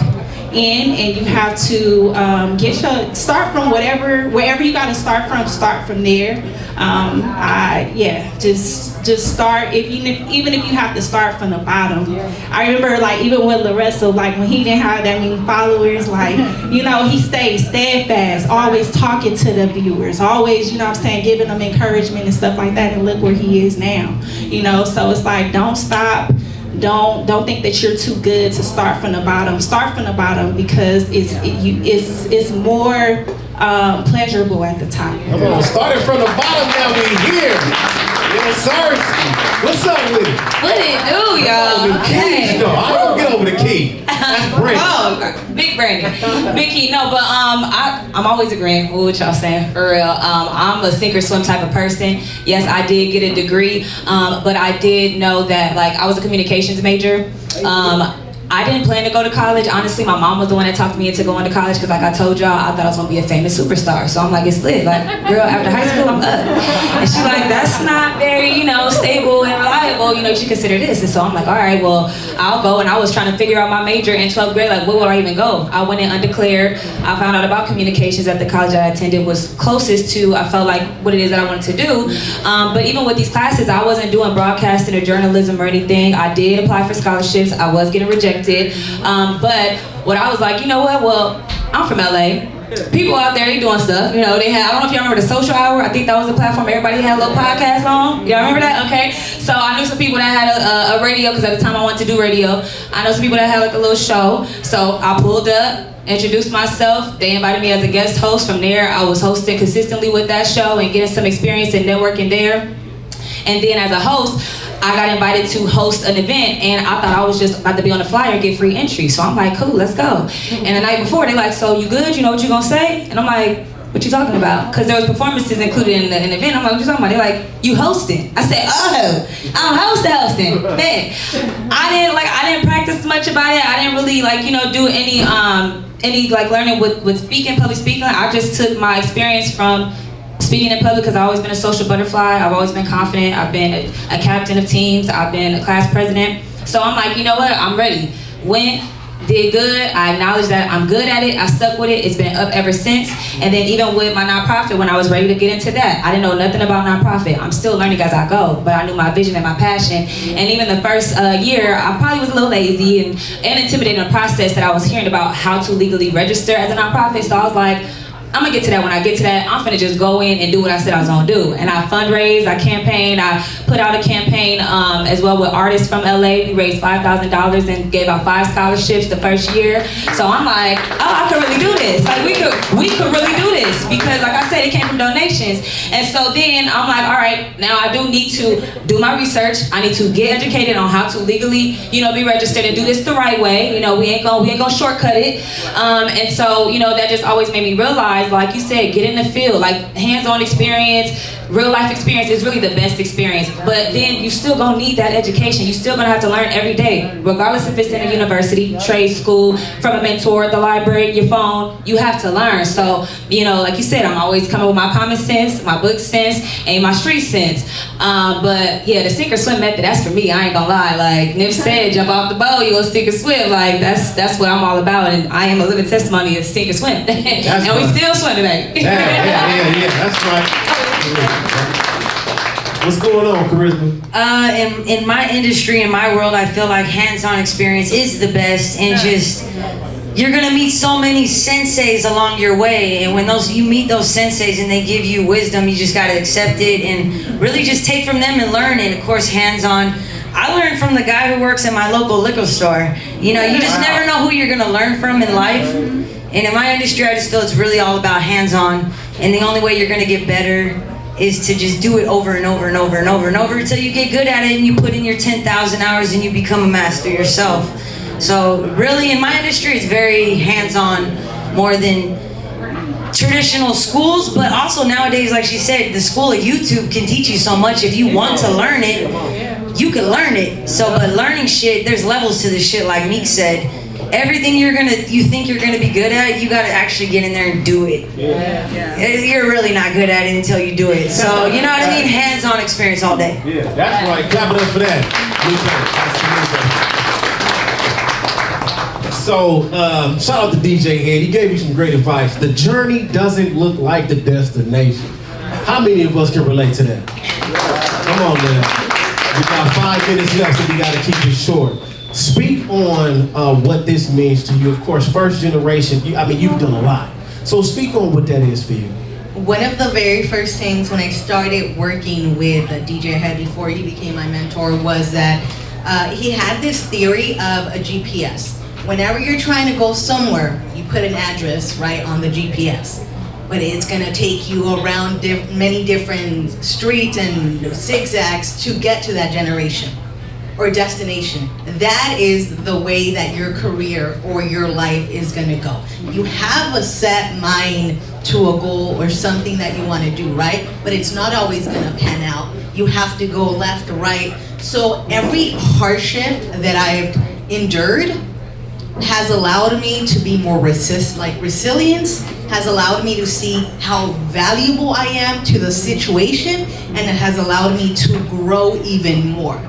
A: in and you have to start from wherever you got to start from there. Just start, even if you have to start from the bottom. I remember like even with LaRussell, like when he didn't have that many followers, like, you know, he stayed steadfast, always talking to the viewers, always, you know what I'm saying, giving them encouragement and stuff like that, and look where he is now. You know, so it's like, don't stop. Don't think that you're too good to start from the bottom. Start from the bottom because it's more pleasurable at the top.
B: Come on, starting from the bottom, now we here. Yes, sir. What's up with it?
F: What it do, y'all?
B: The keys, though. I don't get over the key. That's Brandon.
F: Oh, big Brandon. Big key. No, but I'm always agreeing with what y'all saying, for real. I'm a sink or swim type of person. Yes, I did get a degree, but I did know that, like, I was a communications major. I didn't plan to go to college. Honestly, my mom was the one that talked me into going to college because, like I told y'all, I thought I was going to be a famous superstar. So I'm like, it's lit. Like, girl, after high school, I'm up. And she's like, that's not very, you know, stable and reliable. You know, you should consider this. And so I'm like, all right, well, I'll go. And I was trying to figure out my major in 12th grade. Like, where would I even go? I went in undeclared. I found out about communications at the college that I attended was closest to, I felt like, what it is that I wanted to do. But even with these classes, I wasn't doing broadcasting or journalism or anything. I did apply for scholarships. I was getting rejected. But what I was like, you know what? Well, I'm from LA. People out there, they doing stuff. You know, they had, I don't know if y'all remember the Social Hour. I think that was the platform everybody had a little podcast on. Y'all remember that? Okay. So I knew some people that had a radio, because at the time I wanted to do radio. I know some people that had like a little show. So I pulled up, introduced myself. They invited me as a guest host. From there, I was hosting consistently with that show and getting some experience and networking there. And then as a host, I got invited to host an event, and I thought I was just about to be on the flyer and get free entry. So I'm like, cool, let's go. And the night before, they like, so you good? You know what you gonna say? And I'm like, what you talking about? Because there was performances included in the event. I'm like, what you talking about? They're like, you hosting. I said, oh, I'm hosting. Man, I didn't practice much about it. I didn't really do any like learning with speaking, public speaking. I just took my experience from speaking in public because I've always been a social butterfly. I've always been confident. I've been a captain of teams. I've been a class president. So I'm like, you know what? I'm ready. Went, did good. I acknowledge that I'm good at it. I stuck with it. It's been up ever since. And then even with my nonprofit, when I was ready to get into that, I didn't know nothing about nonprofit. I'm still learning as I go, but I knew my vision and my passion. And even the first year, I probably was a little lazy and intimidated in the process that I was hearing about how to legally register as a nonprofit. So I was like, I'm gonna get to that when I get to that. I'm finna just go in and do what I said I was gonna do. And I fundraised, I campaigned, I put out a campaign as well with artists from LA. We raised $5,000 and gave out 5 scholarships the first year. So I'm like, oh, I could really do this. Like we could really do this because, like I said, it came from donations. And so then I'm like, all right, now I do need to do my research. I need to get educated on how to legally, be registered and do this the right way. We ain't gonna shortcut it. And so, that just always made me realize, like you said, get in the field, like hands-on experience, real life experience is really the best experience. But then you still gonna need that education. You still gonna have to learn every day, regardless if it's in a university, trade school, from a mentor, the library, your phone. You have to learn. So, like you said, I'm always coming with my common sense, my book sense, and my street sense. But yeah, the sink or swim method, that's for me. I ain't gonna lie. Like Nip said, jump off the boat, you gonna sink or swim. Like that's what I'm all about, and I am a living testimony of sink or swim. And we still swim today.
B: Yeah, that's right. What's going on, Carisma?
G: In my industry, in my world, I feel like hands-on experience is the best, and just you're gonna meet so many senseis along your way, and when you meet those senseis and they give you wisdom, you just gotta accept it and really just take from them and learn. And of course, hands-on. I learned from the guy who works in my local liquor store. You just never know who you're gonna learn from in life. And in my industry, I just feel it's really all about hands-on. And the only way you're gonna get better is to just do it over and over and over and over and over until you get good at it and you put in your 10,000 hours and you become a master yourself. So really, in my industry, it's very hands-on, more than traditional schools, but also nowadays, like she said, the school of YouTube can teach you so much. If you want to learn it, you can learn it. So, but learning shit, there's levels to this shit, like Meek said. Everything you think you're gonna be good at, you gotta actually get in there and do it. You're really not good at it until you do it. So, you know what I mean? Hands-on experience all day.
B: Yeah, that's right. Clap it up for that. So, shout out to DJ Head. He gave you some great advice. The journey doesn't look like the destination. How many of us can relate to that? Come on, man. We got 5 minutes left, so we gotta keep it short. Speak on what this means to you. Of course, first generation, you've done a lot. So speak on what that is for you.
C: One of the very first things when I started working with DJ Head before he became my mentor was that he had this theory of a GPS. Whenever you're trying to go somewhere, you put an address right on the GPS. But it's gonna take you around many different streets and zigzags to get to that generation or destination. That is the way that your career or your life is gonna go. You have a set mind to a goal or something that you wanna do, right? But it's not always gonna pan out. You have to go left or right. So every hardship that I've endured has allowed me to be more resilience has allowed me to see how valuable I am to the situation, and it has allowed me to grow even more.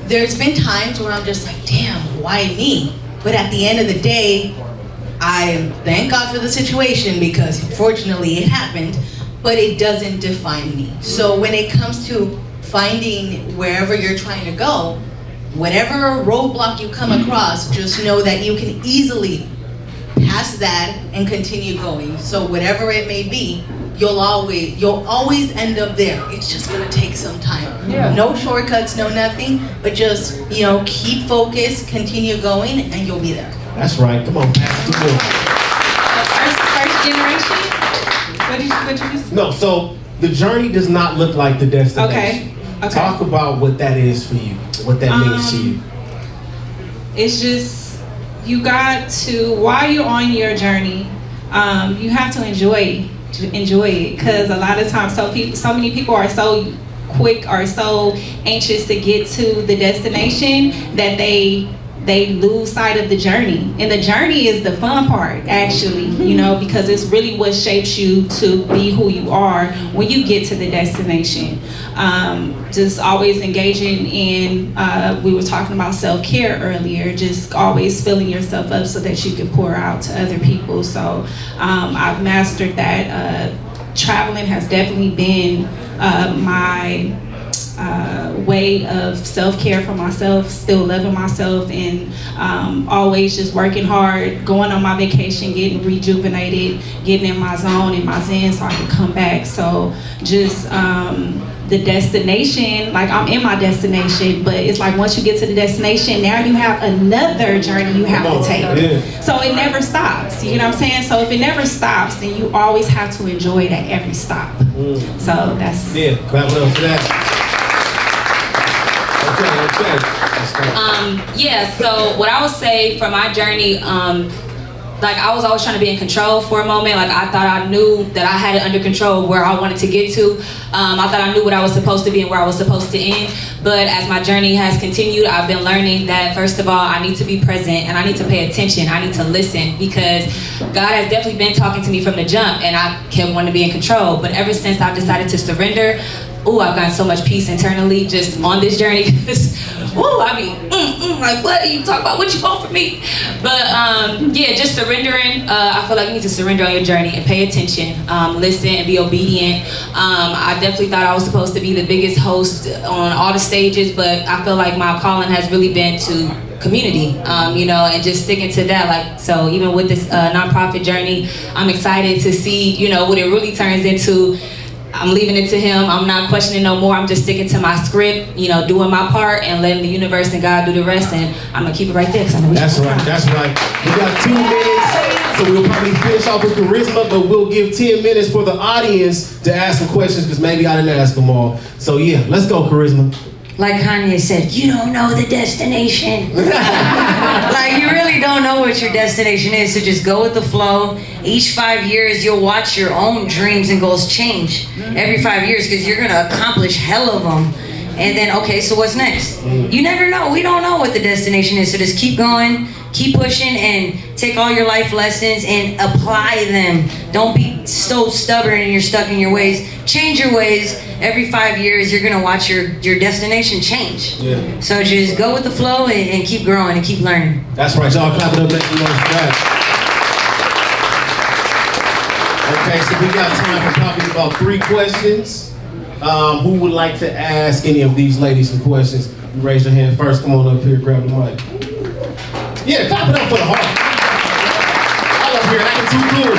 C: There's been times where I'm just like, damn, why me? But at the end of the day, I thank God for the situation because fortunately it happened, but it doesn't define me. So when it comes to finding wherever you're trying to go, whatever roadblock you come across, just know that you can easily pass that and continue going. So whatever it may be, you'll always end up there. It's just gonna take some time. No shortcuts, no nothing, but just keep focused, continue going, and you'll be there.
B: That's right. Come on, pass the wheel.
A: First generation. What did you just say?
B: No, so the journey does not look like the destination.
A: Okay.
B: Talk about what that is for you, what that means to you.
A: It's just, you got to, while you're on your journey, you have to enjoy it, because a lot of times so many people are so quick or so anxious to get to the destination that they lose sight of the journey. And the journey is the fun part, actually, because it's really what shapes you to be who you are when you get to the destination. Just always engaging in, we were talking about self-care earlier, just always filling yourself up so that you can pour out to other people. So I've mastered that. Traveling has definitely been my way of self-care for myself, still loving myself, and always just working hard, going on my vacation, getting rejuvenated, getting in my zone, in my zen, so I can come back. So just the destination, like I'm in my destination, but it's like once you get to the destination, now you have another journey you have to take.
B: Yeah.
A: So it never stops, you know what I'm saying? So if it never stops, then you always have to enjoy it at every stop. So that's...
B: Yeah, clap it up for that. Okay.
F: Yeah, so what I would say for my journey, like I was always trying to be in control for a moment. Like I thought I knew that I had it under control where I wanted to get to. I thought I knew what I was supposed to be and where I was supposed to end. But as my journey has continued, I've been learning that first of all, I need to be present and I need to pay attention. I need to listen, because God has definitely been talking to me from the jump, and I kept wanting to be in control. But ever since I've decided to surrender, I've gotten so much peace internally just on this journey. I mean, like, what are you talking about? What you want from me? But yeah, just surrendering. I feel like you need to surrender on your journey and pay attention, listen and be obedient. I definitely thought I was supposed to be the biggest host on all the stages, but I feel like my calling has really been to community, you know, and just sticking to that. Like, so even with this nonprofit journey, I'm excited to see, you know, what it really turns into. I'm leaving it to him. I'm not questioning no more. I'm just sticking to my script, you know, doing my part and letting the universe and God do the rest. And I'm gonna keep it right there.
B: That's right. That's right. We got 2 minutes, so we'll probably finish off with Carisma, but we'll give 10 minutes for the audience to ask some questions, because maybe I didn't ask them all. So yeah, let's go, Carisma.
G: Like Kanye said, you don't know the destination. Like, you really don't know what your destination is, so just go with the flow. Each 5 years, you'll watch your own dreams and goals change every 5 years, because you're gonna accomplish hell of them. And then, okay, so what's next? You never know. We don't know what the destination is, so just keep going, keep pushing, and take all your life lessons and apply them. Don't be so stubborn and you're stuck in your ways. Change your ways. Every 5 years, you're gonna watch your destination change. Yeah. So just go with the flow and keep growing and keep learning.
B: That's right, y'all. Clap it up, make some noise for that. Okay, so we got time for probably about 3 questions. Who would like to ask any of these ladies some questions? You raise your hand first. Come on up here, grab the mic. Yeah, clap it up for the heart. All up here, acting too good.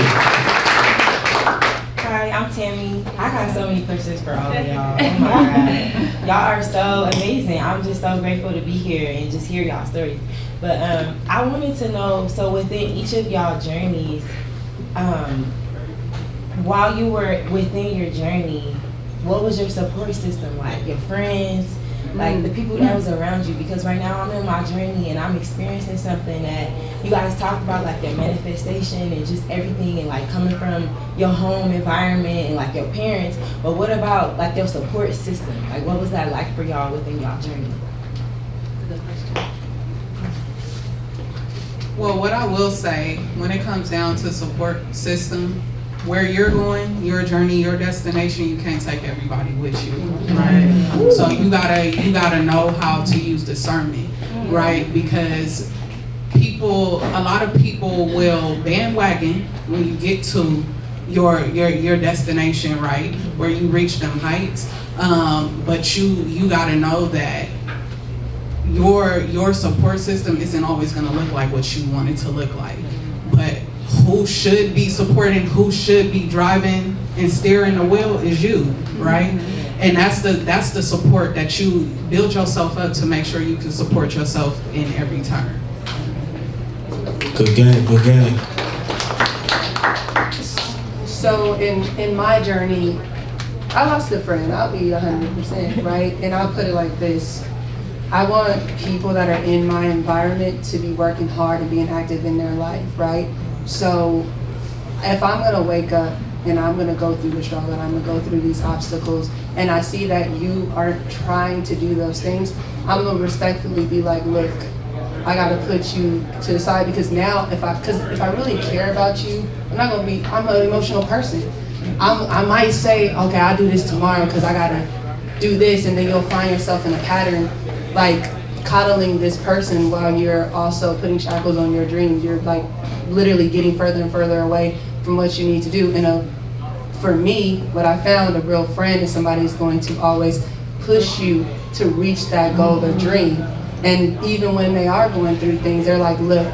J: Hi, I'm Tammy. I got so many questions for all of y'all. Oh my God. Y'all are so amazing. I'm just so grateful to be here and just hear y'all stories. But I wanted to know, so within each of y'all journeys, while you were within your journey, what was your support system like? Your friends, like the people that was around you? Because right now I'm in my journey and I'm experiencing something that you guys talked about, like your manifestation and just everything, and like coming from your home environment and like your parents. But what about like your support system? Like, what was that like for y'all within y'all journey?
D: Good question. Well, what I will say, when it comes down to support system, where you're going, your journey, your destination, you can't take everybody with you, right? So you gotta know how to use discernment, right? Because a lot of people will bandwagon when you get to your destination, right? Where you reach them heights, but you gotta know that your support system isn't always gonna look like what you want it to look like, but who should be supporting, who should be driving and steering the wheel is you, right? And that's the support that you build yourself up to make sure you can support yourself in every turn.
B: Good game, good game.
E: So in my journey, I lost a friend. I'll be 100%, right? And I'll put it like this. I want people that are in my environment to be working hard and being active in their life, right? So if I'm gonna wake up and I'm gonna go through the struggle and I'm gonna go through these obstacles, and I see that you aren't trying to do those things, I'm gonna respectfully be like, look, I gotta put you to the side, because now if I really care about you, I'm an emotional person. I might say, okay, I'll do this tomorrow because I gotta do this, and then you'll find yourself in a pattern like coddling this person while you're also putting shackles on your dreams. You're like literally getting further and further away from what you need to do. For me, what I found, a real friend is somebody who's going to always push you to reach that goal or dream. And even when they are going through things, they're like, look,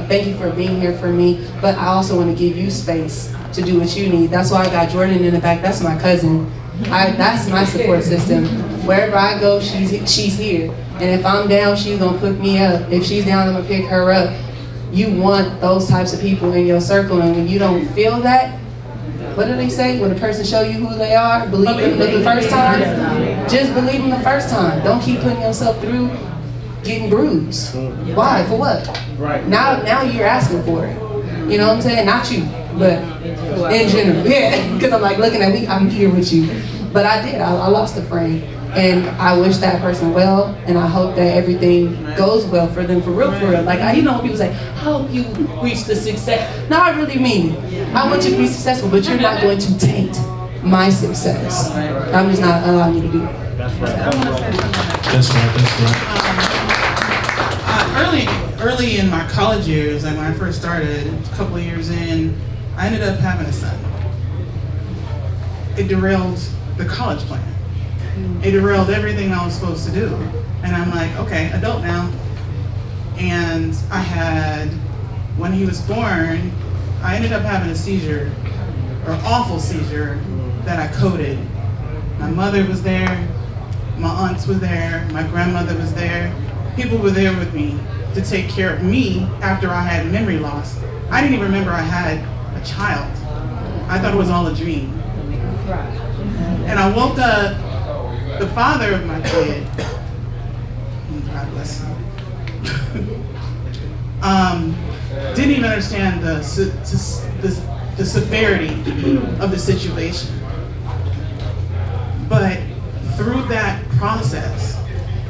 E: thank you for being here for me, but I also want to give you space to do what you need. That's why I got Jordan in the back. That's my cousin. That's my support system. Wherever I go, she's here. And if I'm down, she's gonna pick me up. If she's down, I'm gonna pick her up. You want those types of people in your circle, and when you don't feel that, what do they say? When a person show you who they are, believe them the first time. Just believe them the first time. Don't keep putting yourself through getting bruised. Why? For what?
H: Right.
E: Now you're asking for it. You know what I'm saying? Not you, but in general. Yeah, because I'm like looking at me, I'm here with you. But I did. I lost a friend. And I wish that person well, and I hope that everything goes well for them, for real, for real. Like, you know, when people say, I hope you reach the success. No, I really mean it. I want you to be successful, but you're not going to taint my success. I'm just not allowing you to do it.
H: That's right.
B: That's right.
I: Early in my college years, like when I first started, a couple of years in, I ended up having a son. It derailed the college plan. It derailed everything I was supposed to do. And I'm like, okay, adult now. And when he was born, I ended up having a seizure, or awful seizure, that I coded. My mother was there, my aunts were there, my grandmother was there. People were there with me to take care of me after I had memory loss. I didn't even remember I had a child. I thought it was all a dream. And I woke up, the father of my kid, God bless him, didn't even understand the severity of the situation. But through that process,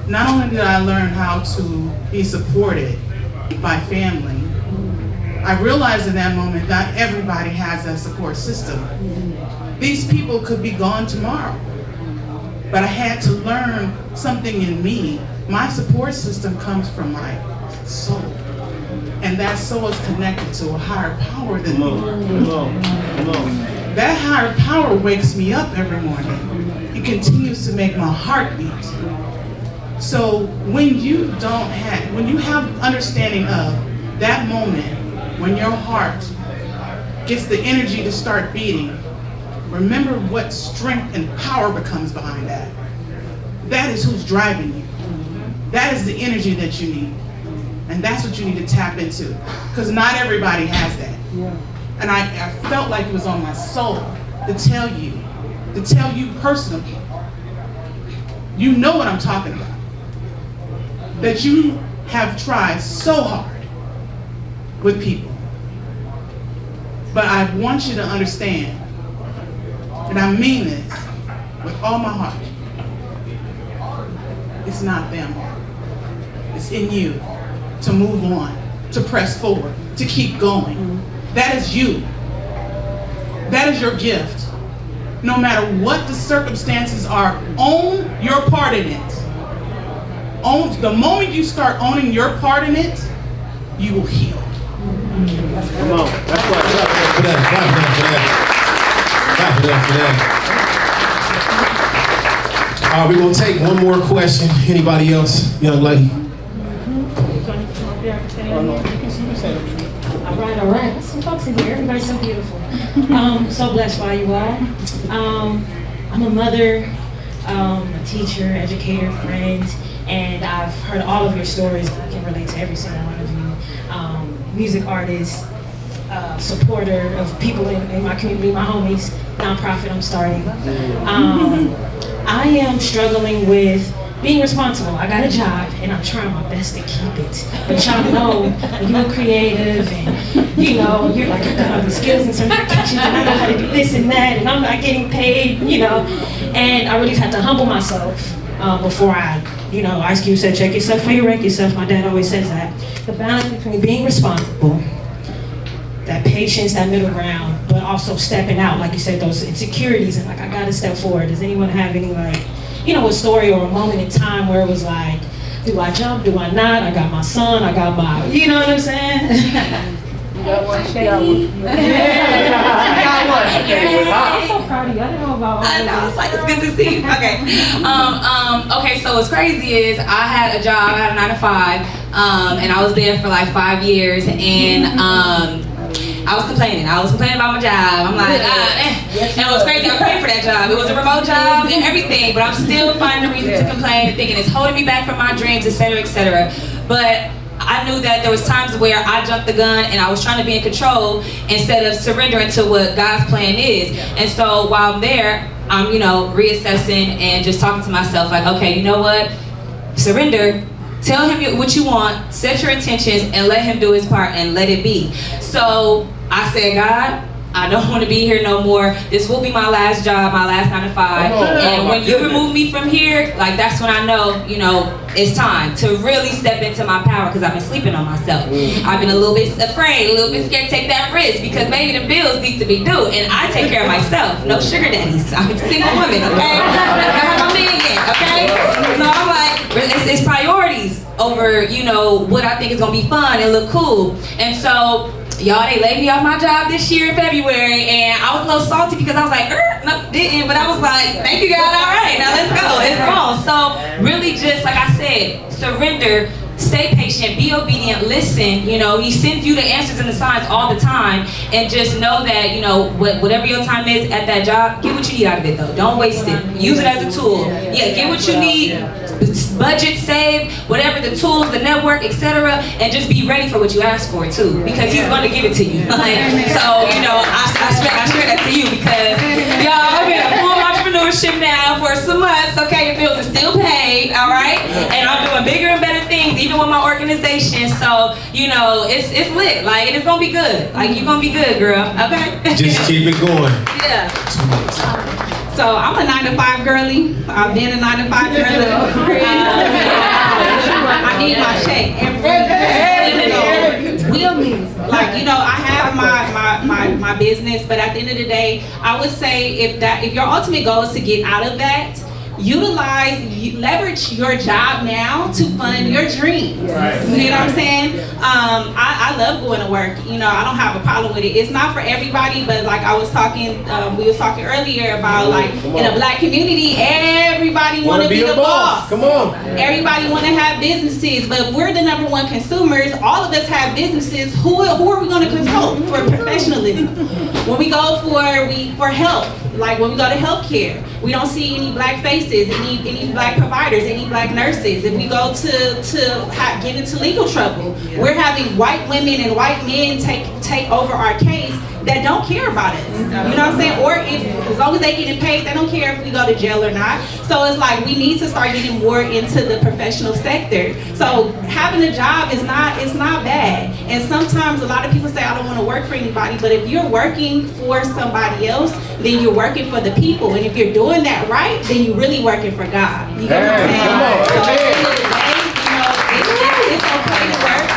I: not only did I learn how to be supported by family, I realized in that moment not everybody has that support system. These people could be gone tomorrow. But I had to learn something in me. My support system comes from my soul. And that soul is connected to a higher power than me. That higher power wakes me up every morning. It continues to make my heart beat. So when you have understanding of that moment, when your heart gets the energy to start beating, remember what strength and power becomes behind that. That is who's driving you. That is the energy that you need. And that's what you need to tap into. Because not everybody has that. And I felt like it was on my soul to tell you personally. You know what I'm talking about. That you have tried so hard with people. But I want you to understand, and I mean this with all my heart, it's not them. It's in you to move on, to press forward, to keep going. That is you. That is your gift. No matter what the circumstances are, own your part in it. The moment you start owning your part in it, you will heal.
H: Come on. That's right.
B: Clap for that. All right, we're going to take one more question. Anybody else? Young lady.
K: All right. Some folks in here. Everybody's so beautiful. So blessed by you all. I'm a mother, a teacher, educator, friend, and I've heard all of your stories. I can relate to every single one of you. Music artist, supporter of people in my community, my homies, nonprofit I'm starting. I am struggling with being responsible. I got a job and I'm trying my best to keep it. But y'all know you're creative and you're like, I got all the skills in some kitchens and I know how to do this and that and I'm not getting paid, And I really had to humble myself before Ice Cube said, check yourself before you wreck yourself. My dad always says that. The balance between being responsible, that patience, that middle ground, but also stepping out, like you said, those insecurities and like, I gotta step forward. Does anyone have any a story or a moment in time where it was like, do I jump, do I not? I got my son, I got my, you know what I'm saying?
E: You got one? She got one.
K: I'm so proud of you. I didn't know about all
F: I know,
K: this.
F: it's like, it's good to see you. Okay. Okay, so what's crazy is I had a job, I had a 9 to 5, and I was there for like 5 years, and I was complaining about my job. I'm like, and it was crazy, I prayed for that job. It was a remote job and everything, but I'm still finding a reason to complain and thinking it's holding me back from my dreams, etc., etc. But I knew that there was times where I jumped the gun and I was trying to be in control instead of surrendering to what God's plan is. And so while I'm there, I'm, reassessing and just talking to myself like, okay, you know what? Surrender. Tell him what you want, set your intentions, and let him do his part and let it be. So I said, God, I don't want to be here no more. This will be my last job, my last 9 to 5. And when you remove me from here, like that's when I know, it's time to really step into my power because I've been sleeping on myself. I've been a little bit afraid, a little bit scared to take that risk because maybe the bills need to be due and I take care of myself. No sugar daddies. I'm a single woman, okay? I have my man yet, okay? So I'm like, it's priorities over, what I think is gonna be fun and look cool. And so y'all, they laid me off my job this year in February, and I was a little salty because I was like, no, didn't, but I was like, thank you, God, all right, now let's go, it's on. So really just, like I said, surrender, stay patient, be obedient, listen, he sends you the answers and the signs all the time, and just know that, whatever your time is at that job, get what you need out of it though, don't waste it, use it as a tool, get what you need, budget, save, whatever the tools, the network, etc., and just be ready for what you ask for too, because he's going to give it to you. I share that to you because y'all, I've been in full entrepreneurship now for some months. Okay, your bills are still paid, all right, and I'm doing bigger and better things, even with my organization. So it's lit, like, and it's gonna be good. Like, you're gonna be good, girl. Okay.
B: Just keep it going.
A: Yeah. So I'm a 9 to 5 girly. I've been a 9 to 5 girly. I need my shake Like, I have my business, but at the end of the day, I would say if your ultimate goal is to get out of that, leverage your job now to fund your dreams. Right. You know what I'm saying? I love going to work. I don't have a problem with it. It's not for everybody, but like I was talking, we was talking earlier about like in a black community, everybody want to be the boss.
B: Come on.
A: Everybody want to have businesses, but we're the #1 consumers. All of us have businesses. Who are we going to consult for professionalism? When we go for help, like when we go to healthcare, we don't see any black faces, any black providers, any black nurses. If we go to get into legal trouble, we're having white women and white men take over our case that don't care about us. You know what I'm saying? Or as long as they getting paid, they don't care if we go to jail or not. So it's like we need to start getting more into the professional sector. So having a job is not bad. And sometimes a lot of people say I don't want to work for anybody, but if you're working for somebody else, then you're working for the people. And if you're doing that right, then you're really working for God. You get what I'm saying? So at the end of the day, it's okay to work.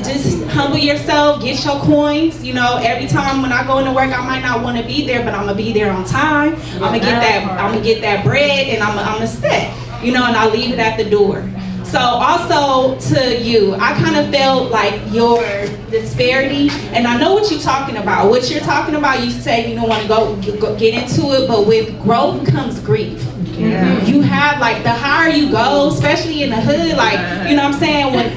A: Just humble yourself, get your coins. Every time when I go into work, I might not want to be there, but I'm gonna be there on time. I'm gonna get that bread, and I'm gonna step. And I'll leave it at the door. So also to you, I kind of felt like your disparity, and I know what you're talking about. What you're talking about, you say you don't want to go get into it, but with growth comes grief. Yeah. You have like the higher you go, especially in the hood, like you know what I'm saying, when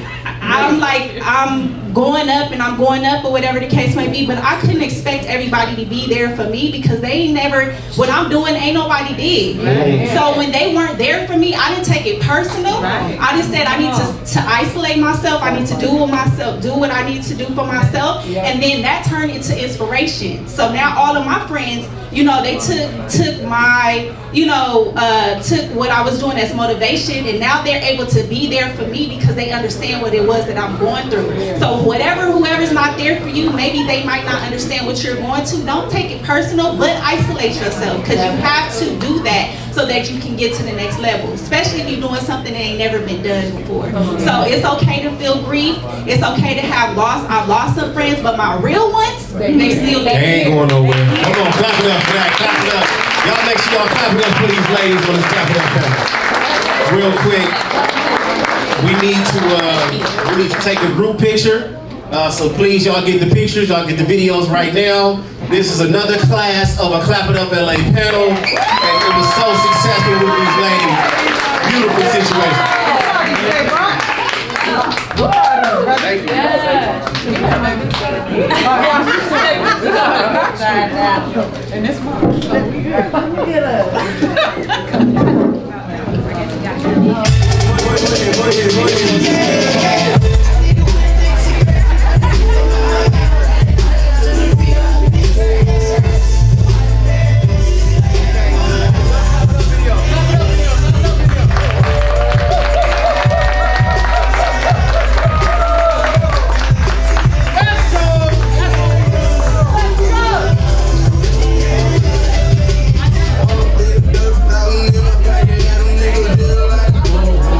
A: I'm going up and I'm going up or whatever the case may be, but I couldn't expect everybody to be there for me because what I'm doing ain't nobody did. Right. So when they weren't there for me, I didn't take it personal. Right. I just said I need to isolate myself. I need to do what I need to do for myself. Yeah. And then that turned into inspiration. So now all of my friends, they took my, took what I was doing as motivation, and now they're able to be there for me because they understand what it was that I'm going through. So whoever's not there for you, maybe they might not understand what you're going to. Don't take it personal, but isolate yourself because you have to do that so that you can get to the next level, especially if you're doing something that ain't never been done before. So it's okay to feel grief. It's okay to have loss. I've lost some friends, but my real ones, they still there.
B: They ain't going nowhere. Come on, clap it up for that. Clap it up. Y'all make sure y'all clap it up for these ladies on this Clap It Up panel. Real quick, we need to take a group picture. So please, y'all get the pictures, y'all get the videos right now. This is another class of a Clapitup LA panel, and it was so successful with these ladies. Beautiful situation.
D: And this one.
B: Go ahead.